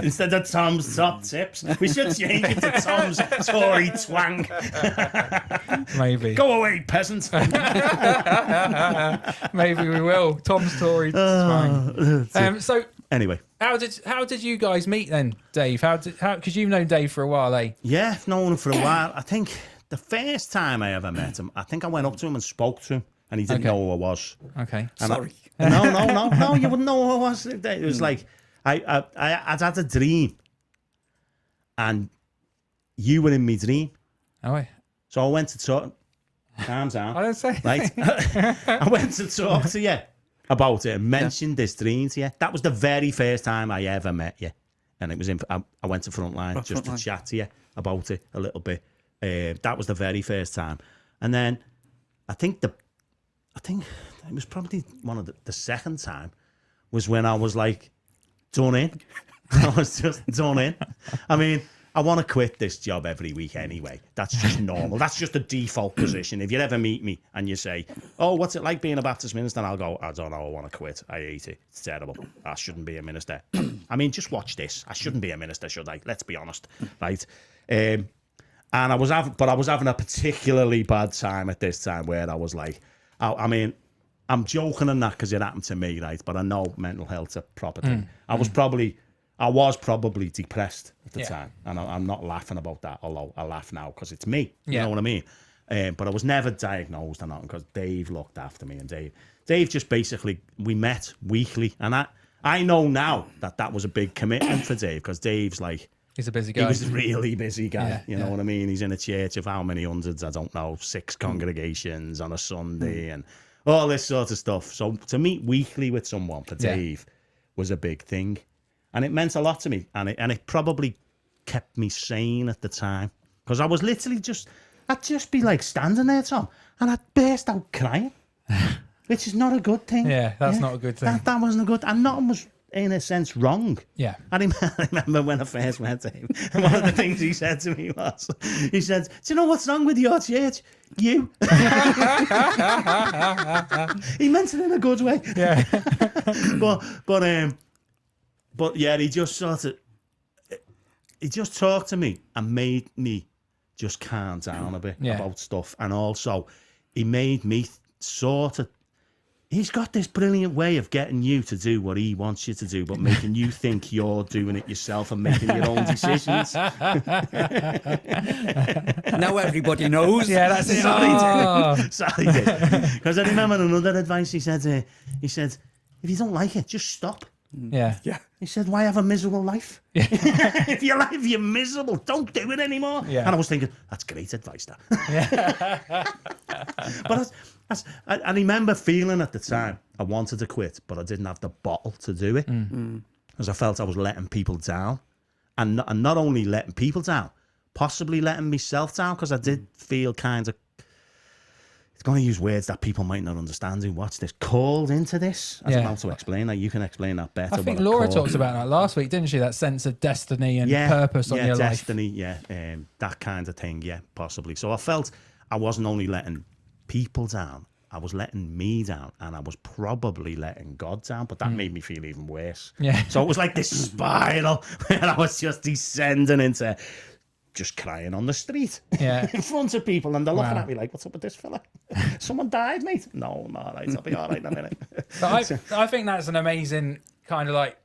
Instead of Tom's top tips, we should change it to Tom's Tory twang. Maybe. Go away, peasant. Maybe we will. Tom's story. So Anyway, how did you guys meet then, Dave? Because you've known Dave for a while, eh? yeah, I've known him for a while. I think the first time I ever met him, I think I went up to him and spoke to him, and he didn't Okay. know who I was. Okay. And Sorry. No, you wouldn't know who I was. It was like I'd had a dream, and you were in my dream. Oh, wait. So I went to talk. calm down. I don't say. Right? I went to talk to you about it and mentioned this dream to you. That was the very first time I ever met you. And it was I went to Frontline just to chat to you about it a little bit. That was the very first time. And then I think it was probably one of the second time was when I was like done in. I was just done in. I mean, I want to quit this job every week anyway. That's just normal. That's just a default position. If you ever meet me and you say, oh, what's it like being a Baptist minister? And I'll go, I don't know, I want to quit. I hate it. It's terrible. I shouldn't be a minister. I mean, just watch this. I shouldn't be a minister, should I? Let's be honest. Right? And I was having a particularly bad time at this time where I was like, I mean, I'm joking on that because it happened to me, right? But I know mental health's a proper thing. I was probably depressed at the time. And I'm not laughing about that, although I laugh now because it's me. You know what I mean? But I was never diagnosed or nothing because Dave looked after me. And Dave just basically, we met weekly. And I know now that was a big commitment for Dave because Dave's like, he's a busy guy. He was a really busy guy. Yeah, you know what I mean? He's in a church of how many hundreds? I don't know, 6 congregations on a Sunday and all this sort of stuff. So to meet weekly with someone for Dave was a big thing. And it meant a lot to me. And it probably kept me sane at the time. Because I was literally I'd just be like standing there, Tom, and I'd burst out crying. Which is not a good thing. Yeah, that's not a good thing. That wasn't a good and nothing was in a sense wrong. Yeah. I remember when I first met him, and one of the things he said to me was, he said, do you know what's wrong with your church? You. He meant it in a good way. Yeah. But yeah, he just talked to me and made me just calm down a bit about stuff. And also he made me he's got this brilliant way of getting you to do what he wants you to do, but making you think you're doing it yourself and making your own decisions. Now everybody knows. Yeah, that's it. Sorry, did. Because I remember another advice he said, if you don't like it, just stop. Yeah. He said, why have a miserable life? If your life you're miserable, don't do it anymore. Yeah. And I was thinking, that's great advice, that. But I remember feeling at the time I wanted to quit, but I didn't have the bottle to do it. Because I felt I was letting people down. And not only letting people down, possibly letting myself down, because I did feel kind of, it's going to use words that people might not understand who watch this, called into this. I was about to explain that. You can explain that better. I think Laura talked about that last week, didn't she? That sense of destiny and purpose on your destiny, life. That kind of thing, possibly. So I felt I wasn't only letting people down, I was letting me down, and I was probably letting God down, but that made me feel even worse. Yeah. So it was like this spiral where I was just descending into just crying on the street in front of people, and they're looking at me like, what's up with this fella? Someone died, mate? No, I'm all right. I'll be all right in a minute. But I think that's an amazing kind of like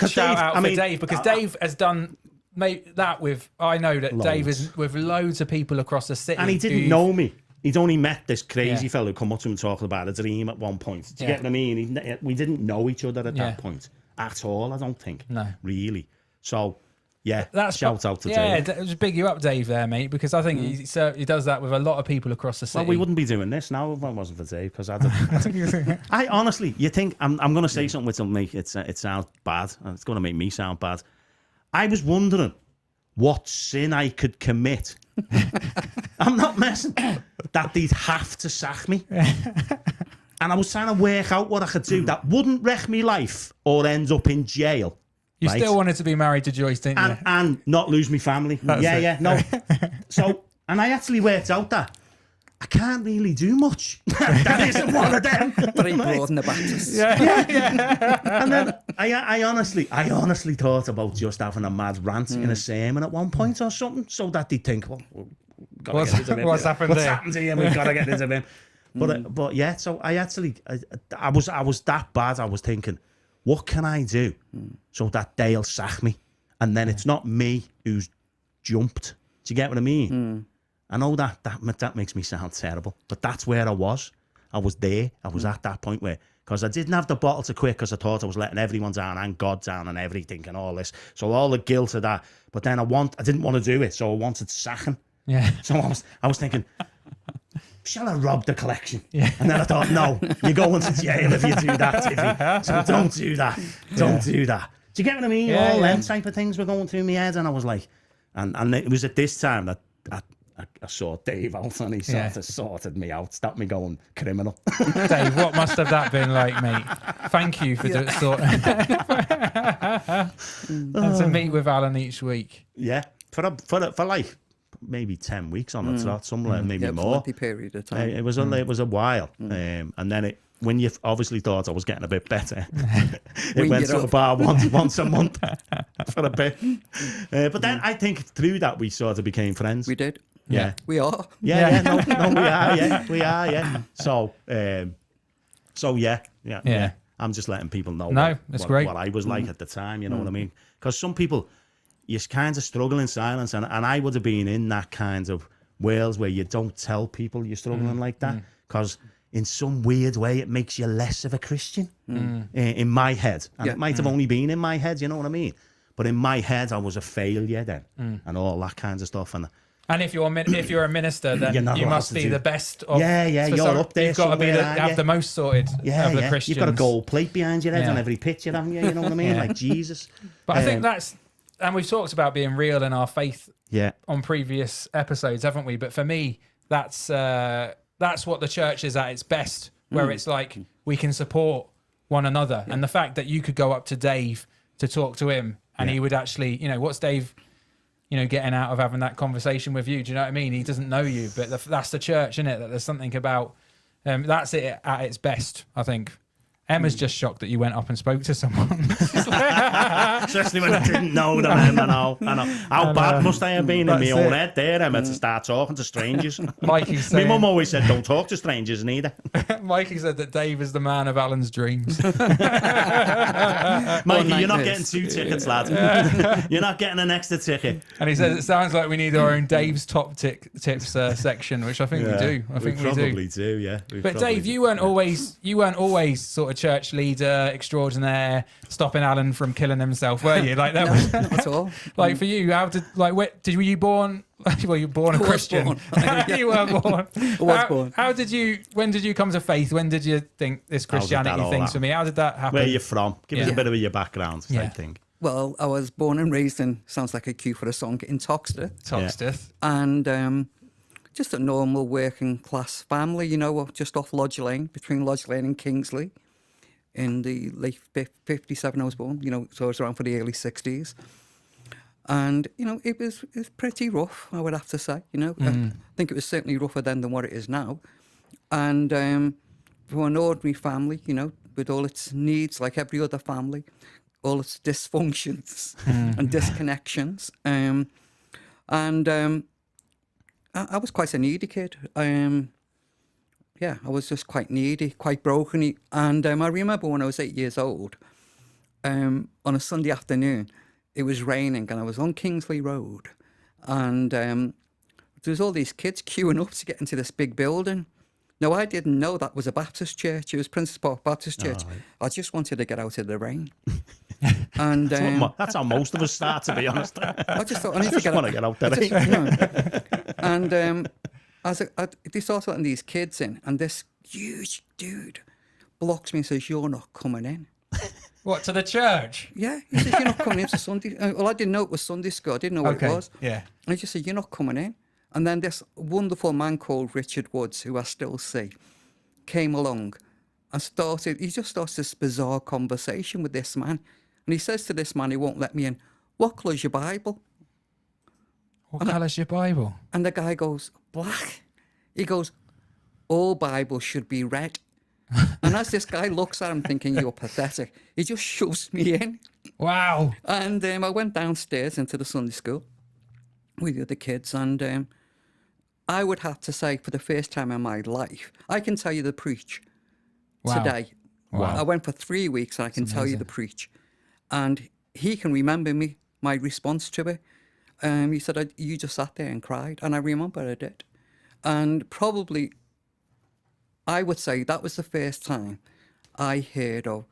shout out for Dave, because Dave has done that with, I know that Dave is with loads of people across the city. And he didn't know me. He'd only met this crazy fellow who come up to him talking about a dream at one point. Do you get what I mean? We didn't know each other at that point at all, I don't think. No. Really. So, shout out to Dave. Yeah, just big you up, Dave, there, mate, because I think he does that with a lot of people across the city. Well, we wouldn't be doing this now if it wasn't for Dave, because I honestly, you think, I'm going to say something which will make it sound bad, and it's going to make me sound bad. I was wondering what sin I could commit. I'm not messing. That they'd have to sack me. And I was trying to work out what I could do that wouldn't wreck me life or end up in jail. You still wanted to be married to Joyce, didn't you? And not lose my family. No. So, and I actually worked out that I can't really do much. That isn't one of them. Very broad in the Baptists. Yeah. And then I honestly thought about just having a mad rant in a sermon at one point or something, so that they'd think, well, what's happened here? We've got to get rid of him. But yeah, so I was that bad. I was thinking, what can I do so that they'll sack me? And then it's not me who's jumped. Do you get what I mean? I know that makes me sound terrible, but that's where I was. I was there. I was at that point where, because I didn't have the bottle to quit, because I thought I was letting everyone down and God down and everything and all this. So all the guilt of that. But then I didn't want to do it, so I wanted sacking. Yeah. So I was thinking, shall I rob the collection? And then I thought, no, you're going to jail if you do that, Tiffy. So don't do that. Don't do that. Do you get what I mean? All them type of things were going through my head, and I was like, and it was at this time that I saw Dave out, and he sort of sorted me out, stopped me going criminal. Dave, what must have that been like, mate? Thank you for doing sort. And to meet with Allan each week. Yeah, for like maybe 10 weeks on the trot, somewhere maybe more. A lengthy period of time. It was a while, and then when you obviously thought I was getting a bit better, it went to about once a month for a bit. But then I think through that we sort of became friends. We did. Yeah. We are. Yeah. No, we are. Yeah. So yeah. I'm just letting people know. What I was like at the time. You know what I mean? Because some people, you kind of struggle in silence, and I would have been in that kind of world where you don't tell people you're struggling like that, because in some weird way it makes you less of a Christian in my head, and it might have only been in my head. You know what I mean? But in my head, I was a failure then, and all that kind of stuff, And if you're a minister, then you must be the best. You're up there. You've got to have the most sorted of the Christians. You've got a gold plate behind your head on every picture, haven't you? You know what I mean? Like Jesus. But I think and we've talked about being real in our faith on previous episodes, haven't we? But for me, that's what the church is at its best, where it's like we can support one another. And the fact that you could go up to Dave to talk to him, and he would actually, what's Dave, getting out of having that conversation with you? Do you know what I mean? He doesn't know you, but that's the church, isn't it? That there's something about, that's it at its best, I think. Emma's just shocked that you went up and spoke to someone. Especially when I didn't know them, Emma. I know. How bad must I have been in my own head there, Emma, to start talking to strangers? Mikey's my saying, mum always said, don't talk to strangers neither. Mikey said that Dave is the man of Alan's dreams. Mikey, you're not getting 2 tickets, lad. You're not getting an extra ticket. And he says, it sounds like we need our own Dave's top tips section, which I think we do. I think we probably do, yeah. But Dave, you weren't always sort of church leader extraordinaire, stopping Allan from killing himself, were you? Like that was not at all. Like for you, were you born? Well, you were born a Christian. You were born. I was born. When did you come to faith? When did you think this Christianity thing's for me? How did that happen? Where are you from? Give us a bit of your background, I think. Well, I was born and raised in, sounds like a cue for a song, in Toxteth. And just a normal working class family, just off Lodge Lane, between Lodge Lane and Kingsley. In the late 57 I was born, so I was around for the early 60s. And, it was pretty rough, I would have to say, I think it was certainly rougher then than what it is now. And for an ordinary family, with all its needs, like every other family, all its dysfunctions and disconnections. I was quite a needy kid. I was just quite needy, quite broken. And I remember when I was 8 years old, on a Sunday afternoon, it was raining and I was on Kingsley Road. And there was all these kids queuing up to get into this big building. Now, I didn't know that was a Baptist church. It was Princess Park Baptist Church. Right. I just wanted to get out of the rain. And that's how most of us start, to be honest. I just thought, I need to get out there. And they started letting these kids in, and this huge dude blocks me and says, "You're not coming in." What, to the church? Yeah, he says, "You're not coming into Sunday." Well, I didn't know it was Sunday school. I didn't know what it was. Yeah. And he just said, "You're not coming in." And then this wonderful man called Richard Woods, who I still see, came along and he just starts this bizarre conversation with this man. And he says to this man, he won't let me in, "What colour's your Bible?" What colour's your Bible? And the guy goes, "Black." He goes, "All Bibles should be red." And as this guy looks at him thinking, "You're pathetic," he just shoves me in. Wow. And I went downstairs into the Sunday school with the other kids, and I would have to say, for the first time in my life, I can tell you the preach today. Wow. I went for 3 weeks, and I can tell you the preach. And he can remember my response to it. He said, "You just sat there and cried." And I remember I did. And probably, I would say that was the first time I heard of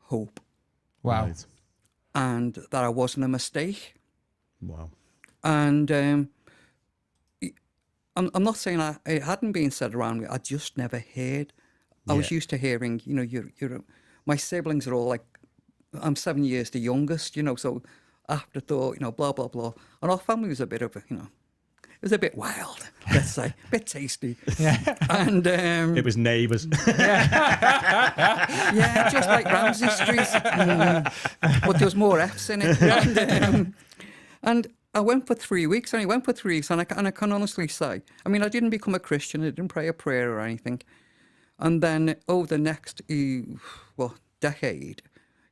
hope. Wow. Right. And that I wasn't a mistake. Wow. And I'm not saying it hadn't been said around me. I just never heard. I was used to hearing, you know, my siblings are all like, I'm 7 years the youngest, you know, so afterthought, you know, blah, blah, blah. And our family was a bit of a, you know, it was a bit wild, let's say, a bit tasty. Yeah. And It was neighbours. yeah, just like Ramsey Street. But there was more F's in it. And I went for 3 weeks, and I can honestly say, I mean, I didn't become a Christian, I didn't pray a prayer or anything. And then over the next, decade,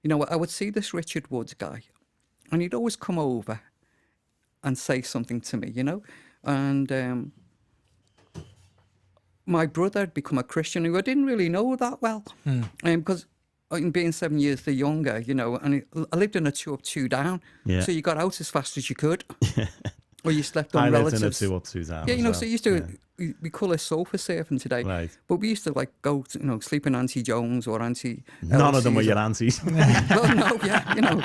you know, I would see this Richard Woods guy, and he'd always come over and say something to me, you know. And my brother had become a Christian who I didn't really know that well, because being 7 years the younger, you know, and I lived in a 2 up, 2 down, so you got out as fast as you could, or you slept on relatives. I lived in a 2 up, 2 down. Yeah, you know, well. so you used to, we call it sofa surfing today, Right. but we used to like go, to, you know, sleep in Auntie Jones or Auntie. None of them were Elsie's your aunties. well, no, yeah, you know.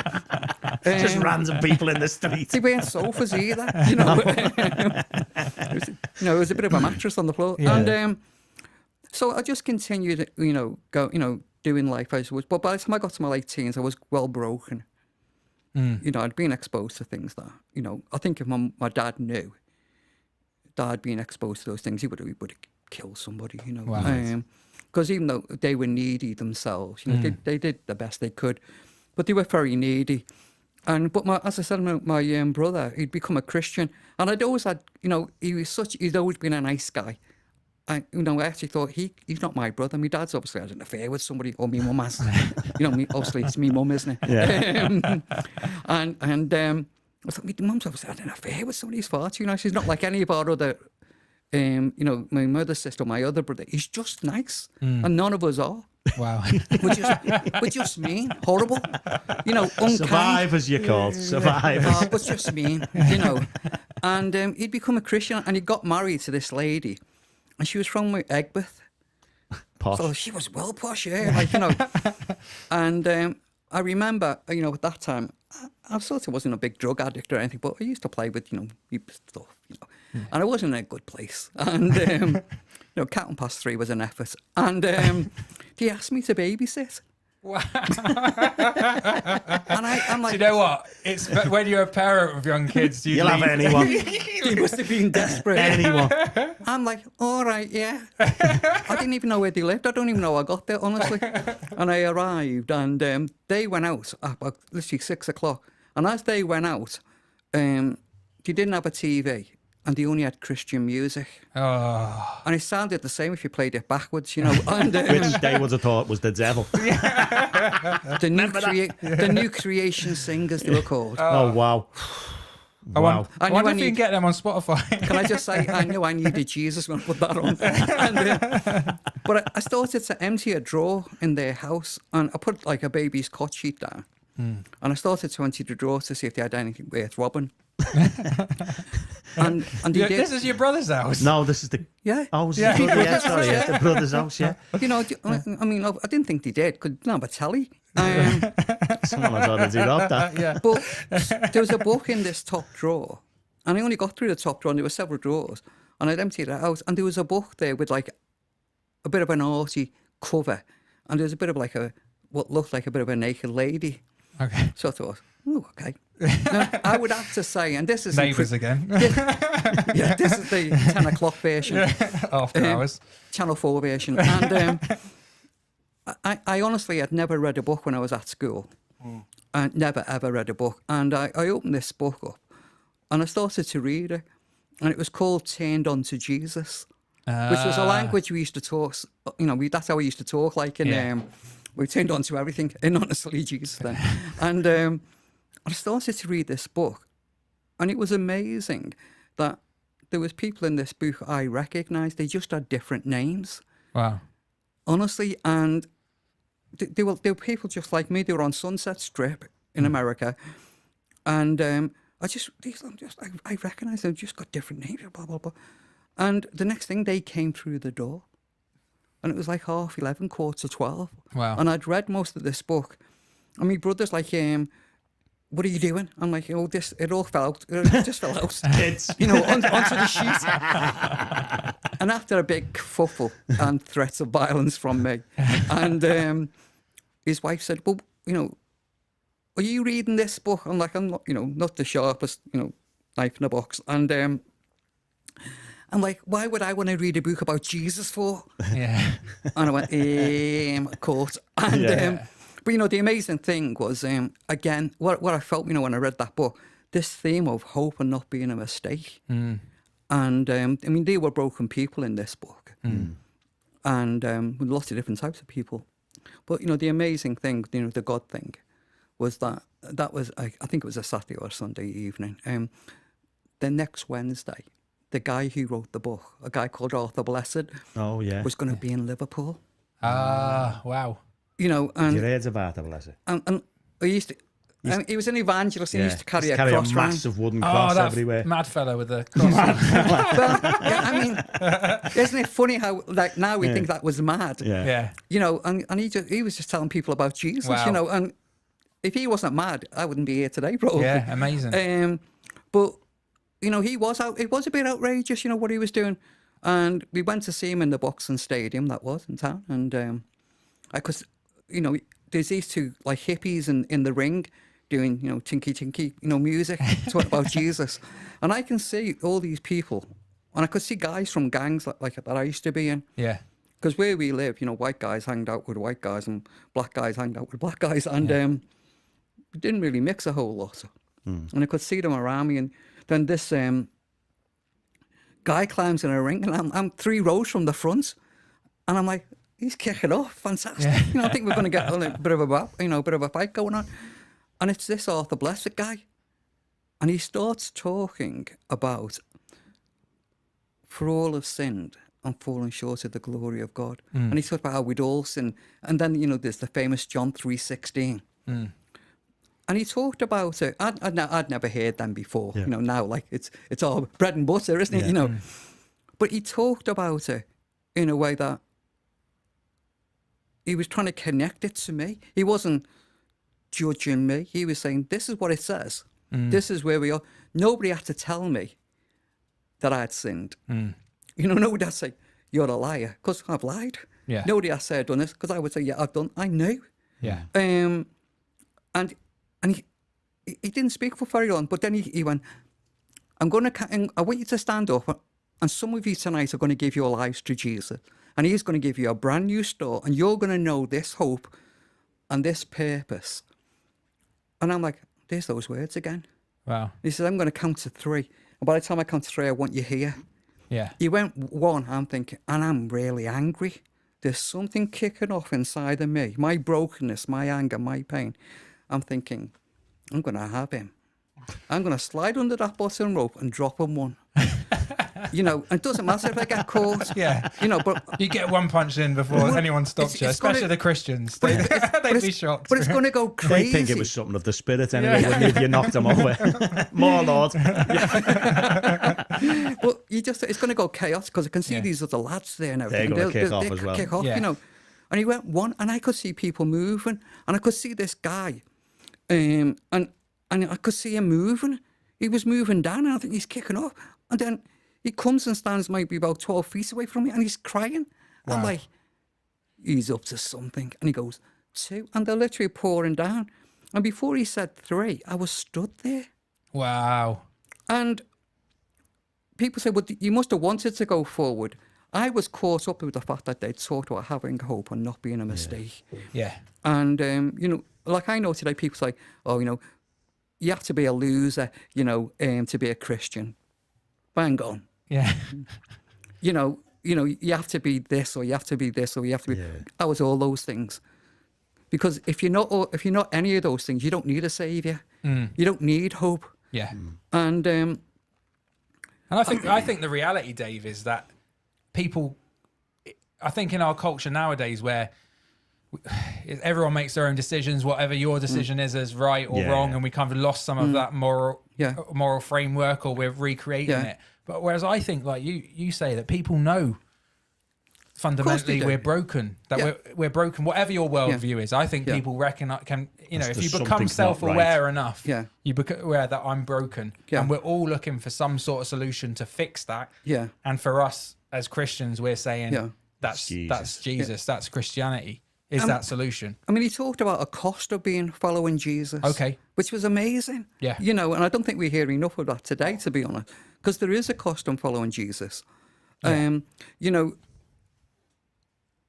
Just random people in the street. They weren't sofas either, you know. It was a bit of a mattress on the floor. Yeah. And so I just continued, doing life as I was. But by the time I got to my late teens, I was well broken. You know, I'd been exposed to things that, you know, I think if my dad knew that I'd been exposed to those things, he would have killed somebody, you know. Wow. Because even though they were needy themselves, you know, they did the best they could, but they were very needy. But as I said, my brother, he'd become a Christian, and I'd always had, you know, he'd always been a nice guy. I actually thought he's not my brother. My dad's obviously had an affair with somebody, or my mum has. You know, obviously it's my mum, isn't it? Yeah. I thought, my mum's obviously had an affair with somebody's father. You know, she's not like any of our other, you know, my mother's sister, my other brother. He's just nice, and none of us are. Wow. We're just mean, horrible, you know, unkind. Survivors, you're called. Survivors. Oh, but just mean, you know. And he'd become a Christian, and he got married to this lady, and she was from Egbert. Posh. So she was well posh, yeah, like, you know. And I remember, you know, at that time, I sort of wasn't a big drug addict or anything, but I used to play with, you know, stuff, you know. And I wasn't in a good place. And, you know, counting past 3 was an effort. And he asked me to babysit. Wow. And I'm like, Do you know what? It's when you're a parent of young kids, You'll have anyone. he must have been desperate. Anyone. I'm like, all right, yeah. I didn't even know where they lived. I don't even know how I got there, honestly. And I arrived, and they went out at about literally 6 o'clock. And as they went out, they didn't have a TV, and they only had Christian music. Oh. And it sounded the same if you played it backwards, you know. And, Which they would have thought was the devil. the new creation singers, they were called. Oh, wow. I Wow. wonder if you can get them on Spotify. Can I just say, I knew I needed Jesus when I put that on. But I started to empty a drawer in their house, and I put like a baby's cot sheet down. And I started to empty the drawer to see if they had anything worth robbing. and they did. This is your brother's house. No, this is the... Yeah. Oh, was Yeah. the brother's house, yeah. You know, I mean, I didn't think they did, because they didn't have a telly. Someone had to do that. Yeah. But there was a book in this top drawer, and I only got through the top drawer, and there were several drawers, and I'd emptied it out, and there was a book there with like a bit of an arty cover, and there was a bit of like what looked like a bit of a naked lady. Okay. So I thought, oh, okay. Now, I would have to say, and this is Neighbours again. yeah, this is the 10 o'clock version, After hours. Channel 4 version, and I honestly had never read a book when I was at school. I never ever read a book, and I opened this book up, and I started to read it, and it was called "Turned On to Jesus," which was a language we used to talk. You know, that's how we used to talk. Like in we turned on to everything, and honestly, Jesus then. And I started to read this book, and it was amazing that there was people in this book I recognised. They just had different names. Wow. Honestly, and they were people just like me. They were on Sunset Strip in America, and I recognised them. Just got different names, blah blah blah. And the next thing, they came through the door, and it was like 11:30, 12:15. Wow. And I'd read most of this book, and my brother's like, what are you doing? I'm like, oh, it all fell out. It just fell out. Kids. Onto the sheet. And after a big fuffle and threats of violence from me, and his wife said, well, are you reading this book? I'm like, I'm not, not the sharpest, knife in the box. And I'm like, why would I want to read a book about Jesus for? Yeah. And I went, of course. And, but, the amazing thing was, again, what I felt, when I read that book, this theme of hope and not being a mistake. Mm. And, they were broken people in this book. Mm. And with lots of different types of people. But, the amazing thing, the God thing, was that was, I think it was a Saturday or a Sunday evening. The next Wednesday, the guy who wrote the book, a guy called Arthur Blessed, was going to be in Liverpool. Ah, wow. And you heard of Arthur Blessed? And I used to. He was an evangelist. He used to carry a cross a massive wooden cross everywhere. Mad fellow with the cross. Well, isn't it funny how now we think that was mad? Yeah. And he was just telling people about Jesus. Wow. And if he wasn't mad, I wouldn't be here today, probably. Yeah, amazing. But he was out. It was a bit outrageous, what he was doing. And we went to see him in the Boxing Stadium that was in town. And because there's these two like hippies in the ring doing tinky tinky music talking about Jesus, and I can see all these people, and I could see guys from gangs like that I used to be in. Yeah. Because where we live, white guys hanged out with white guys and black guys hanged out with black guys, and we didn't really mix a whole lot. And I could see them around me, and then this guy climbs in a ring, and I'm 3 rows from the front, and I'm like, he's kicking off, fantastic. I think we're going to get a bit of a fight going on. And it's this Arthur Blessed guy, and he starts talking about, for all have sinned and fallen short of the glory of God. And he talked about how we'd all sin. And then, there's the famous John 3:16. And he talked about it. I'd never heard them before. Now like it's all bread and butter, isn't it? But he talked about it in a way that he was trying to connect it to me. He wasn't judging me. He was saying, this is what it says. This is where we are. Nobody had to tell me that I had sinned. Nobody had to say, you're a liar, because I've lied. Yeah. Nobody had to say I'd done this, because I would say, yeah, I've done. I knew. Yeah. And he didn't speak for very long, but then he went, I want you to stand up, and some of you tonight are going to give your lives to Jesus. And he's going to give you a brand new start, and you're going to know this hope and this purpose. And I'm like, there's those words again. Wow. He said, I'm going to count to 3. And by the time I count to 3, I want you here. Yeah. He went 1, I'm thinking, and I'm really angry. There's something kicking off inside of me. My brokenness, my anger, my pain. I'm thinking, I'm going to have him. I'm going to slide under that bottom rope and drop him 1. And it doesn't matter if I get caught. Yeah. But you get 1 punch in before anyone stops you, especially the Christians. They'd be shocked. But it's going to go crazy. They think it was something of the spirit anyway when you knocked them over. More Lord. Well, it's going to go chaos, because I can see these other lads there and everything. They're going to kick off as well. Kick off, And he went 1, and I could see people moving, and I could see this guy, and I could see him moving. He was moving down, and I think he's kicking off, and then he comes and stands maybe about 12 feet away from me, and he's crying. Wow. I'm like, he's up to something. And he goes, 2. And they're literally pouring down. And before he said 3, I was stood there. Wow. And people say, well, you must have wanted to go forward. I was caught up with the fact that they'd talked about having hope and not being a mistake. Yeah. And, like I know today, people say, oh, you have to be a loser, to be a Christian. Bang on. Yeah. You have to be this, or you have to be this, or you have to be. Yeah. I was all those things, because if you're not any of those things, you don't need a savior. You don't need hope. Yeah. And I think the reality, Dave, is that people, I think in our culture nowadays, where everyone makes their own decisions, whatever your decision is right or wrong, and we kind of lost some of that moral framework, or we're recreating it. But whereas I think, like you say, that people know fundamentally we're broken. That we're broken. Whatever your worldview is, I think people can. If you become self-aware enough, you become aware that I'm broken, and we're all looking for some sort of solution to fix that. Yeah. And for us as Christians, we're saying that's Jesus. That's Christianity. Is that solution? I mean, he talked about a cost of following Jesus. Okay. Which was amazing. Yeah. And I don't think we hear enough of that today, to be honest, because there is a cost on following Jesus. Yeah.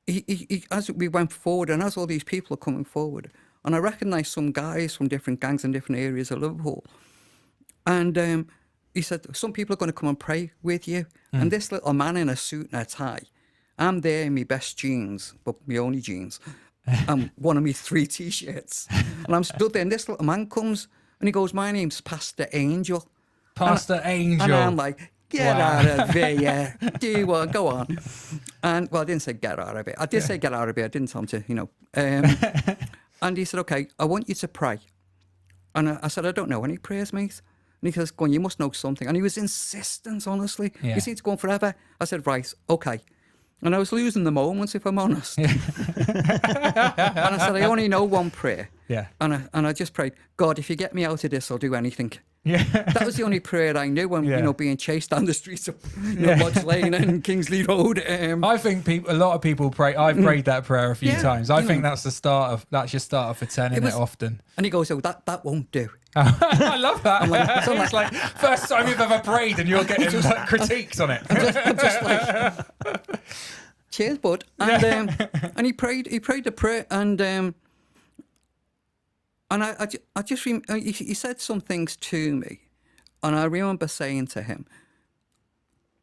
He, as we went forward, and as all these people are coming forward, and I recognised some guys from different gangs in different areas of Liverpool, and he said, some people are going to come and pray with you, and this little man in a suit and a tie, I'm there in my best jeans, but my only jeans, and one of my 3 T-shirts, and I'm stood there, and this little man comes, and he goes, my name's Pastor Angel. Pastor Angel. And I'm like, get out of here. Do you want go on? And well, I didn't say get out of it. I did say get out of it. I didn't tell him to, and he said, okay, I want you to pray. And I said, I don't know any prayers, mate. And he says, go on, you must know something. And he was insistent, honestly. He seemed to go on forever. I said, right, okay. And I was losing the moments, if I'm honest. And I said, I only know one prayer. Yeah. And I just prayed, God, if you get me out of this, I'll do anything. Yeah. That was the only prayer I knew when, being chased down the streets of Lodge Lane and Kingsley Road. I think a lot of people pray. I've prayed that prayer a few times. I think that's your start for turning it often. And he goes, oh, that won't do. I love that. I'm like, it's like first time you've ever prayed and you're getting critiques on it. I'm just like, cheers, bud. And he prayed the prayer, and I just he said some things to me, and I remember saying to him,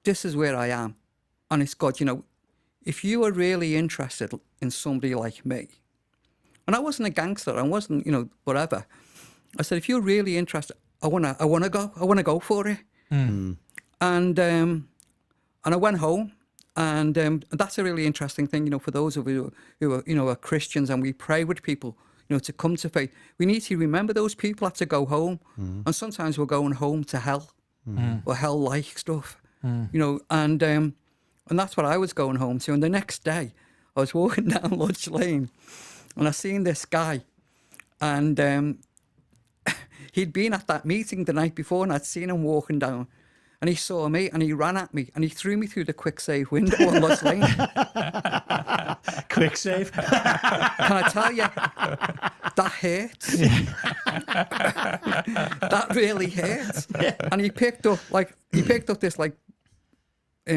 "This is where I am, and it's God. If you are really interested in somebody like me, and I wasn't a gangster, I wasn't, whatever." I said, if you're really interested, I wanna go for it. Mm. And I went home, and that's a really interesting thing, for those of you who are, are Christians, and we pray with people, to come to faith. We need to remember those people have to go home, and sometimes we're going home to hell or hell-like stuff, and that's what I was going home to. And the next day, I was walking down Lodge Lane, and I seen this guy, and he'd been at that meeting the night before, and I'd seen him walking down, and he saw me, and he ran at me, and he threw me through the quick save window on Lodge Lane. Quick save? Can I tell you, that hurts. That really hurts. And he picked up this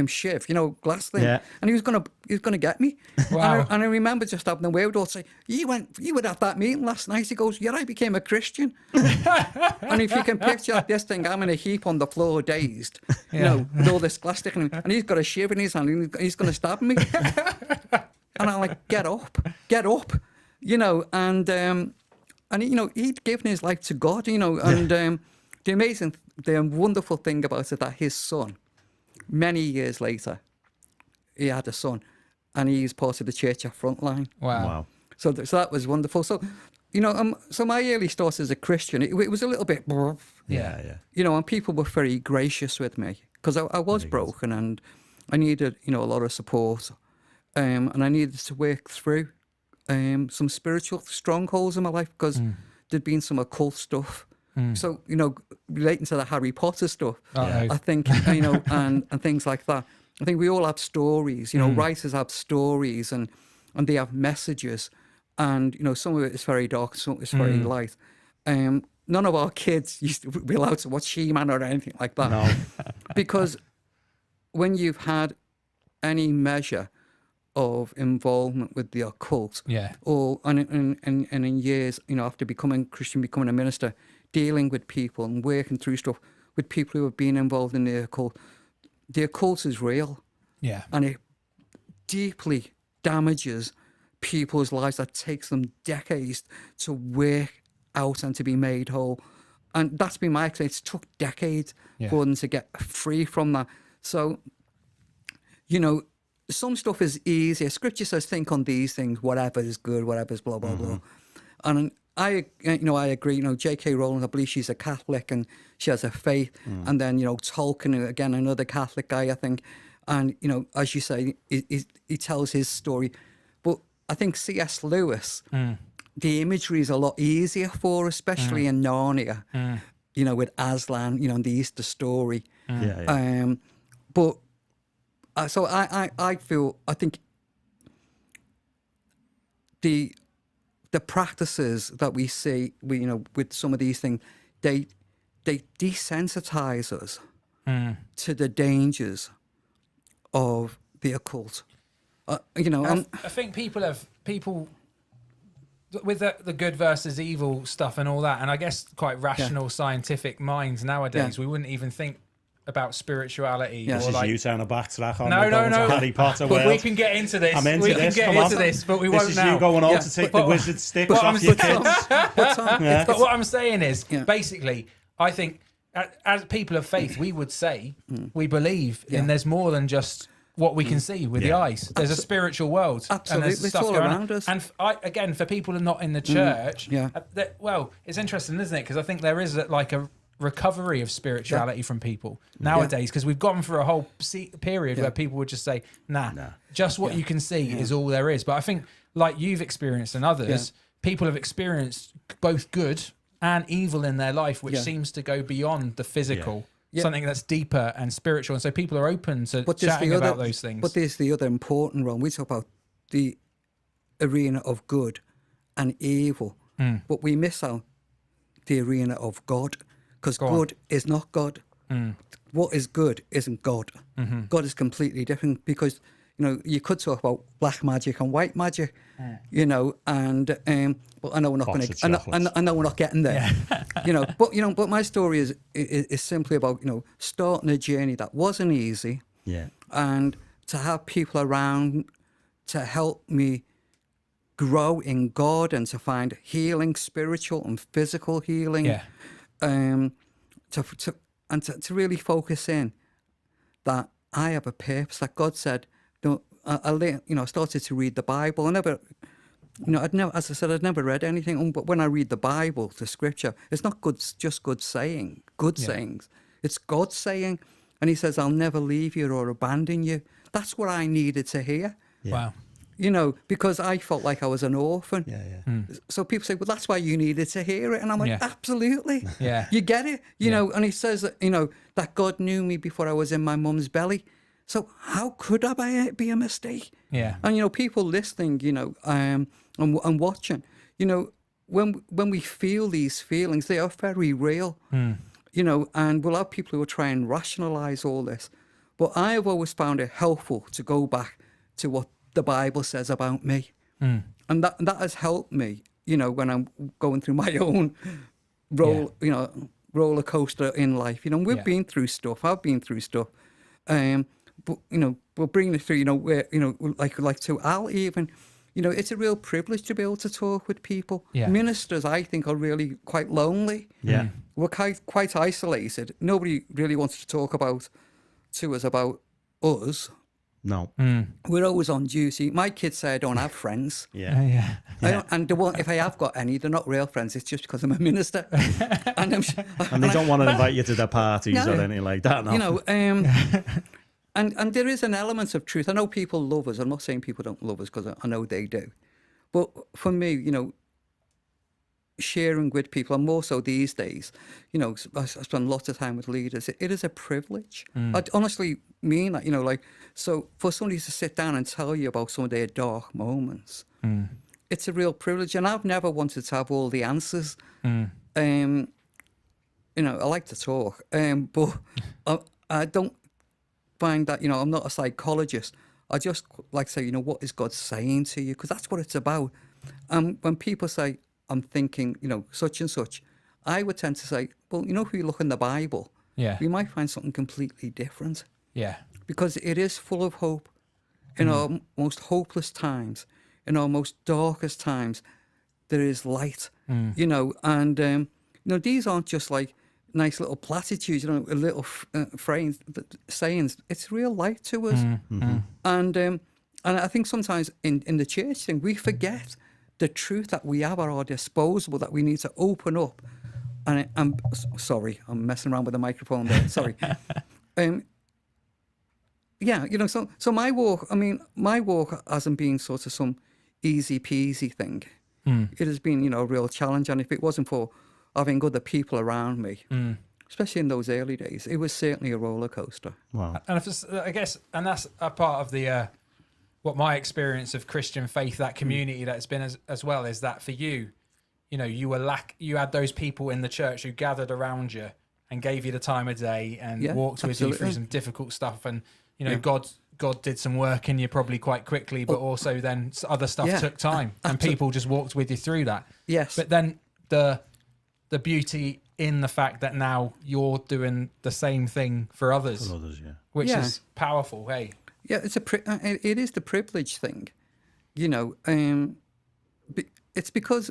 shiv, glass thing, and he was gonna get me. Wow. And I remember just having a word or say, you were at that meeting last night. He goes, I became a Christian. And if you can picture this thing, I'm in a heap on the floor, dazed, with all this glass sticking in him, and he's got a shiv in his hand, and he's gonna stab me. And I'm like, get up, and he'd given his life to God, and the wonderful thing about it, that his son, many years later, he had a son, and he's part of the church at Frontline. Wow. So that was wonderful. So, so my early start as a Christian, it was a little bit, and people were very gracious with me, because I was broken, and I needed, a lot of support, and I needed to work through some spiritual strongholds in my life, because there'd been some occult stuff. So, relating to the Harry Potter stuff, I think, and things like that. I think we all have stories, writers have stories, and they have messages, and, some of it is very dark, some of it's very light. None of our kids used to be allowed to watch He-Man or anything like that. No. Because when you've had any measure of involvement with the occult, or and in years, after becoming Christian, becoming a minister, dealing with people and working through stuff with people who have been involved in the occult is real. Yeah. And it deeply damages people's lives. That takes them decades to work out and to be made whole. And that's been my experience. It took decades for them to get free from that. So, some stuff is easier. Scripture says, think on these things, whatever is good, whatever is blah, blah, blah. And I agree. J.K. Rowling, I believe she's a Catholic and she has a faith. And then, Tolkien, again, another Catholic guy, I think. And, as you say, he tells his story. But I think C.S. Lewis, the imagery is a lot easier for, especially in Narnia, with Aslan, the Easter story. But so I think the practices that we see, with some of these things, they desensitize us to the dangers of the occult. I think people with the good versus evil stuff and all that, and I guess quite rational scientific minds nowadays, we wouldn't even think about spirituality. Yeah. This is you saying a backtrack on no. Harry Potter But world. we can get into this. I'm into this. Can get into this, but we won't now. This is you going on to take the wizard sticks off your kids. But what I'm saying is, basically, I think as people of faith, we would say we believe in there's more than just what we can see with the eyes. There's a spiritual world. Absolutely. And there's stuff it's all going around on. us. And again, for people who are not in the church, well, it's interesting, isn't it? Because I think there is like a recovery of spirituality from people nowadays, because we've gone through a whole period where people would just say, nah. Just what you can see is all there is. But I think, like you've experienced and others, people have experienced both good and evil in their life, which seems to go beyond the physical. Something that's deeper and spiritual, and so people are open to chatting about those things. But there's the other important one. We talk about the arena of good and evil, but we miss out the arena of God, because good is not God. What is good isn't God. God is completely different, because you could talk about black magic and white magic, and but I know we're not going to. I know we're not getting there, But my story is simply about starting a journey that wasn't easy, and to have people around to help me grow in God and to find healing, spiritual and physical healing, to really focus in that I have a purpose, that God said. I started to read the Bible. As I said, I'd never read anything. But when I read the Bible, the Scripture, it's not just good sayings. It's God saying, and He says, "I'll never leave you or abandon you." That's what I needed to hear. Wow. Because I felt like I was an orphan. So people say, "Well, that's why you needed to hear it," and I'm like, "Absolutely. You get it." And He says that that God knew me before I was in my mum's belly. So how could I be a mistake? And people listening, and watching, when we feel these feelings, they are very real. And we'll have people who will try and rationalize all this. But I have always found it helpful to go back to what the Bible says about me, and that has helped me. When I'm going through my own roller coaster in life. We've been through stuff. I've been through stuff. But we'll bring it through. Where like to Al even. It's a real privilege to be able to talk with people. Ministers, I think, are really quite lonely. We're quite isolated. Nobody really wants to talk to us about us. No. We're always on duty. My kids say I don't have friends. And if I have got any, they're not real friends. It's just because I'm a minister. and they don't want to invite you to their parties or anything like that. No. And there is an element of truth. I know people love us. I'm not saying people don't love us, because I know they do. But for me, sharing with people, and more so these days, I spend lots of time with leaders. It is a privilege. I honestly mean that, so for somebody to sit down and tell you about some of their dark moments, it's a real privilege. And I've never wanted to have all the answers. I like to talk, but I don't find that, I'm not a psychologist. I just like to say, what is God saying to you? Because that's what it's about. When people say, I'm thinking, such and such, I would tend to say, well, if you look in the Bible, we might find something completely different. Because it is full of hope. In our most hopeless times, in our most darkest times, there is light. And these aren't just like nice little platitudes, little phrases, sayings. It's real life to us. And I think sometimes in the church thing, we forget the truth that we have at our disposal, that we need to open up. And I'm sorry, I'm messing around with the microphone there. Sorry. yeah, so my walk, hasn't been sort of some easy peasy thing. It has been, a real challenge. And if it wasn't for having other people around me, especially in those early days, it was certainly a roller coaster. Wow. And I guess, and that's a part of the what my experience of Christian faith, that community that's been as well, is that for you, you had those people in the church who gathered around you and gave you the time of day and walked with you through some difficult stuff, and God did some work in you probably quite quickly, but also then other stuff took time, and people just walked with you through that. Yes. But then the beauty in the fact that now you're doing the same thing for others, which is powerful. Hey. Yeah, it is the privilege thing, It's because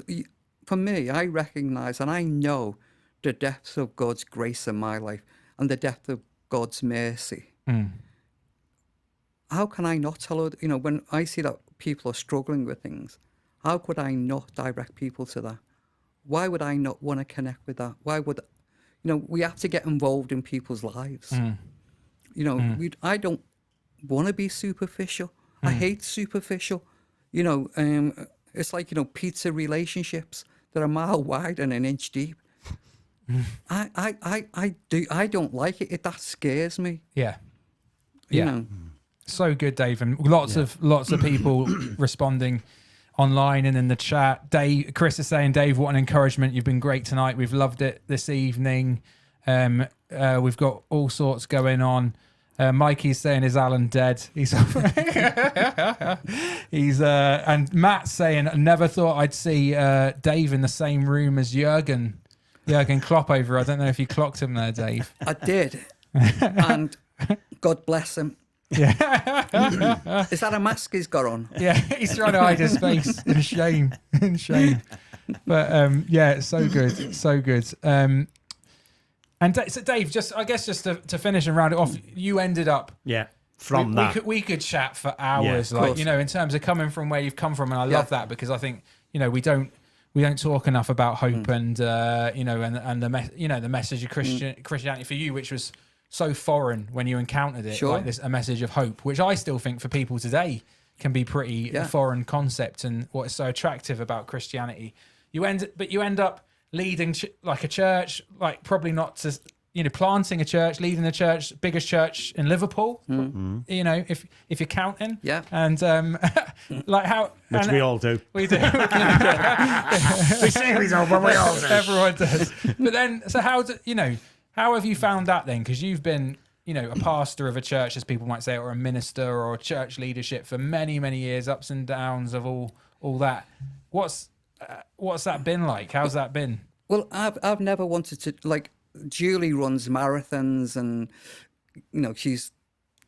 for me, I recognise and I know the depth of God's grace in my life and the depth of God's mercy. How can I not tell her? When I see that people are struggling with things, how could I not direct people to that? Why would I not want to connect with that? Why would, we have to get involved in people's lives. I don't want to be superficial. I hate superficial. It's like, pizza relationships that are a mile wide and an inch deep. I don't like it. That scares me. Yeah. You know. So good, Dave, and lots of people responding online and in the chat. Chris is saying, Dave, what an encouragement. You've been great tonight. We've loved it this evening. We've got all sorts going on. Mikey's saying, is Allan dead? He's and Matt's saying, I never thought I'd see Dave in the same room as Jurgen Klopp over. I don't know if you clocked him there, Dave. I did. And God bless him. Yeah. Is that a mask he's got on? Yeah, he's trying to hide his face in shame. But so good. And so Dave, just to finish and round it off, you ended up from that. We could chat for hours, in terms of coming from where you've come from, and I love that, because I think we don't talk enough about hope and and the message of Christianity for you, which was so foreign when you encountered it, like a message of hope, which I still think for people today can be pretty foreign concept, and what is so attractive about Christianity. You end up leading like a church, like probably not to, planting a church, leading the church, biggest church in Liverpool, if you're counting. Yeah. And like how... Which we all do. We do. We say we don't, but we all do. Everyone does. But then, so how have you found that then? Because you've been, a pastor of a church, as people might say, or a minister or church leadership for many, many years, ups and downs of all that. What's that been like? How's that been? Well, I've never wanted to, like, Julie runs marathons, and she's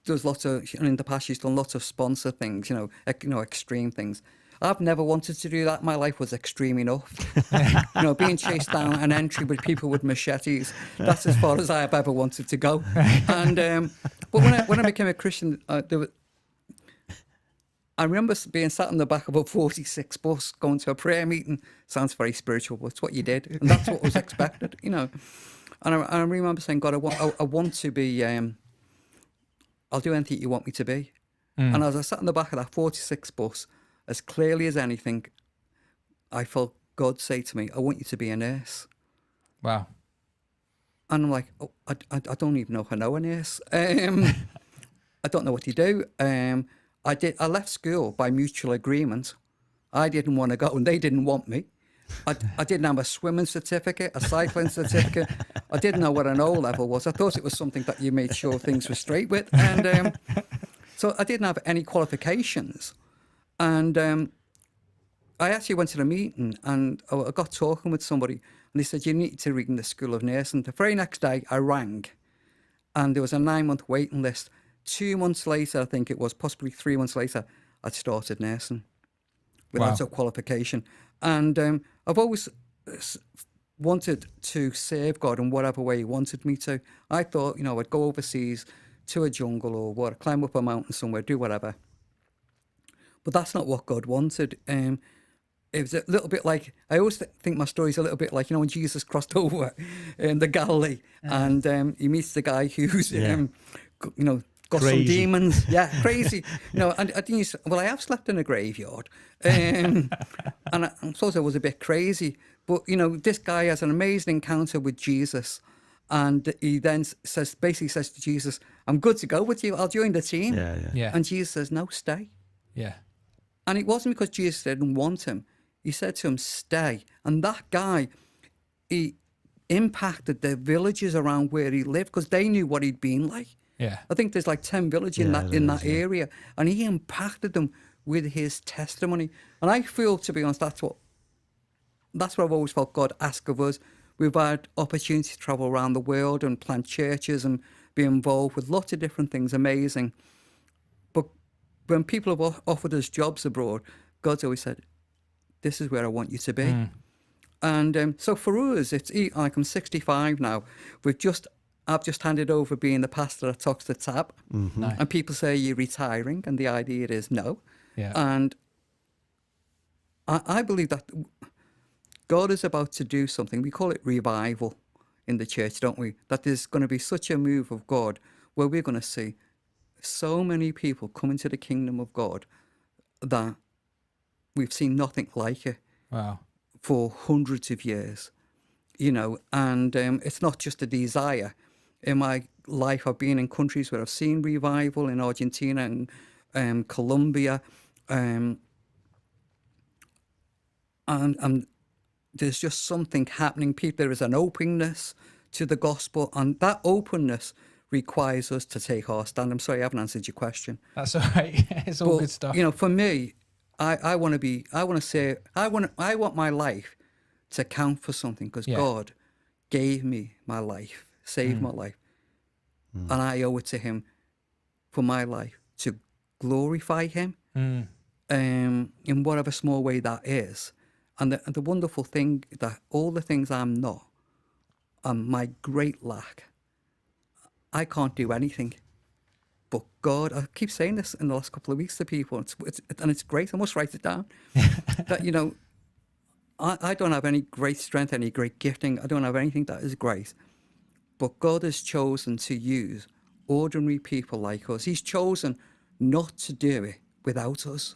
does lots of, and in the past she's done lots of sponsor things, extreme things. I've never wanted to do that. My life was extreme enough. Being chased down an entry with people with machetes, that's as far as I have ever wanted to go. And but when I became a Christian, I remember being sat in the back of a 46 bus going to a prayer meeting. Sounds very spiritual, but it's what you did, and that's what was expected, And I remember saying, God, I want to be. I'll do anything you want me to be. And as I sat in the back of that 46 bus, as clearly as anything, I felt God say to me, I want you to be a nurse. Wow. And I'm like, I don't even know if I know a nurse. I don't know what to do. I left school by mutual agreement. I didn't want to go, and they didn't want me. I didn't have a swimming certificate, a cycling certificate. I didn't know what an O level was. I thought it was something that you made sure things were straight with. And so I didn't have any qualifications. And I actually went to the meeting, and I got talking with somebody, and they said, you need to read in the School of Nursing. The very next day I rang, and there was a 9-month waiting list. 2 months later, I think it was, possibly 3 months later, I'd started nursing without a qualification. And I've always wanted to serve God in whatever way he wanted me to. I thought, I'd go overseas to a jungle or climb up a mountain somewhere, do whatever. But that's not what God wanted. It was a little bit like, I always think my story's a little bit like, when Jesus crossed over in the Galilee, and he meets the guy who's, got Crazy. some demons. Yeah, crazy. And I didn't I have slept in a graveyard. And I suppose I was a bit crazy. But, this guy has an amazing encounter with Jesus. And he then basically says to Jesus, I'm good to go with you. I'll join the team. Yeah. And Jesus says, no, stay. Yeah. And it wasn't because Jesus didn't want him. He said to him, stay. And that guy, he impacted the villages around where he lived because they knew what he'd been like. Yeah. I think there's like 10 villages in that area. And he impacted them with his testimony. And I feel, to be honest, that's what I've always felt God ask of us. We've had opportunity to travel around the world and plant churches and be involved with lots of different things, amazing. But when people have offered us jobs abroad, God's always said, this is where I want you to be. And so for us, it's like I'm 65 now. I've just handed over being the pastor at Toxteth Tab. Nice. And people say, you're retiring? And the idea is no. Yeah. And I believe that God is about to do something. We call it revival in the church, don't we? That there's going to be such a move of God where we're going to see so many people come into the kingdom of God that we've seen nothing like it. Wow. For hundreds of years, and it's not just a desire. In my life, I've been in countries where I've seen revival, in Argentina and Colombia, and there's just something happening. There is an openness to the gospel, and that openness requires us to take our stand. I'm sorry, I haven't answered your question. That's all right. It's all good stuff. For me, I want my life to count for something because God gave me my life, saved my life. And I owe it to him for my life to glorify him in whatever small way that is. And the wonderful thing that all the things I'm not, and my great lack, I can't do anything. But God, I keep saying this in the last couple of weeks to people, and it's great. I must write it down. That, I don't have any great strength, any great gifting. I don't have anything that is great. But God has chosen to use ordinary people like us. He's chosen not to do it without us.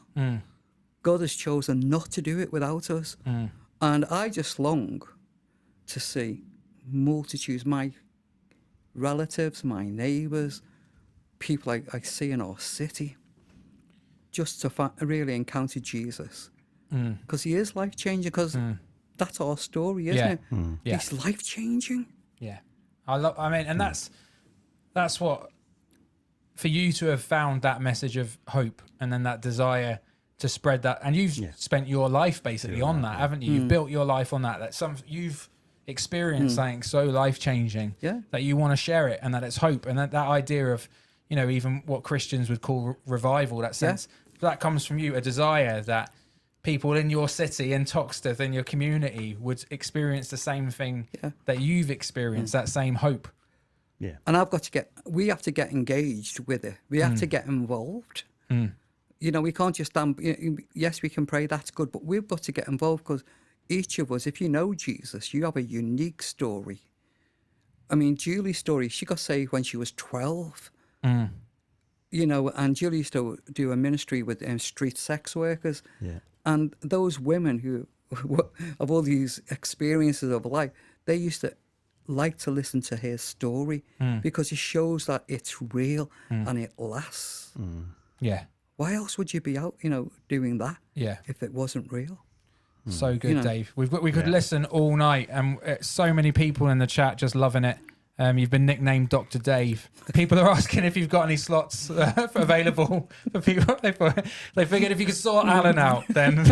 God has chosen not to do it without us. And I just long to see multitudes, my relatives, my neighbours, people I see in our city, just to really encounter Jesus. Because he is life-changing, because that's our story, isn't it? Yeah. He's life-changing. Yeah. And that's what, for you to have found that message of hope and then that desire to spread that, and you've spent your life basically on that, haven't you? You've built your life on that. You've experienced something so life-changing that you want to share it, and that it's hope, and that idea of, even what Christians would call revival, that sense, that comes from you, a desire that people in your city, in Toxteth, in your community, would experience the same thing that you've experienced, that same hope. Yeah. And we have to get engaged with it. We have to get involved. We can't just stand, yes, we can pray, that's good, but we've got to get involved, because each of us, if you know Jesus, you have a unique story. I mean, Julie's story, she got saved when she was 12. And Julie used to do a ministry with street sex workers. Yeah. And those women who have all these experiences of life, they used to like to listen to his story because it shows that it's real and it lasts. Yeah. Why else would you be out, doing that? Yeah. If it wasn't real? So good, Dave. We could listen all night, and so many people in the chat just loving it. You've been nicknamed Dr. Dave. People are asking if you've got any slots available for people. They figured if you could sort Allan out, then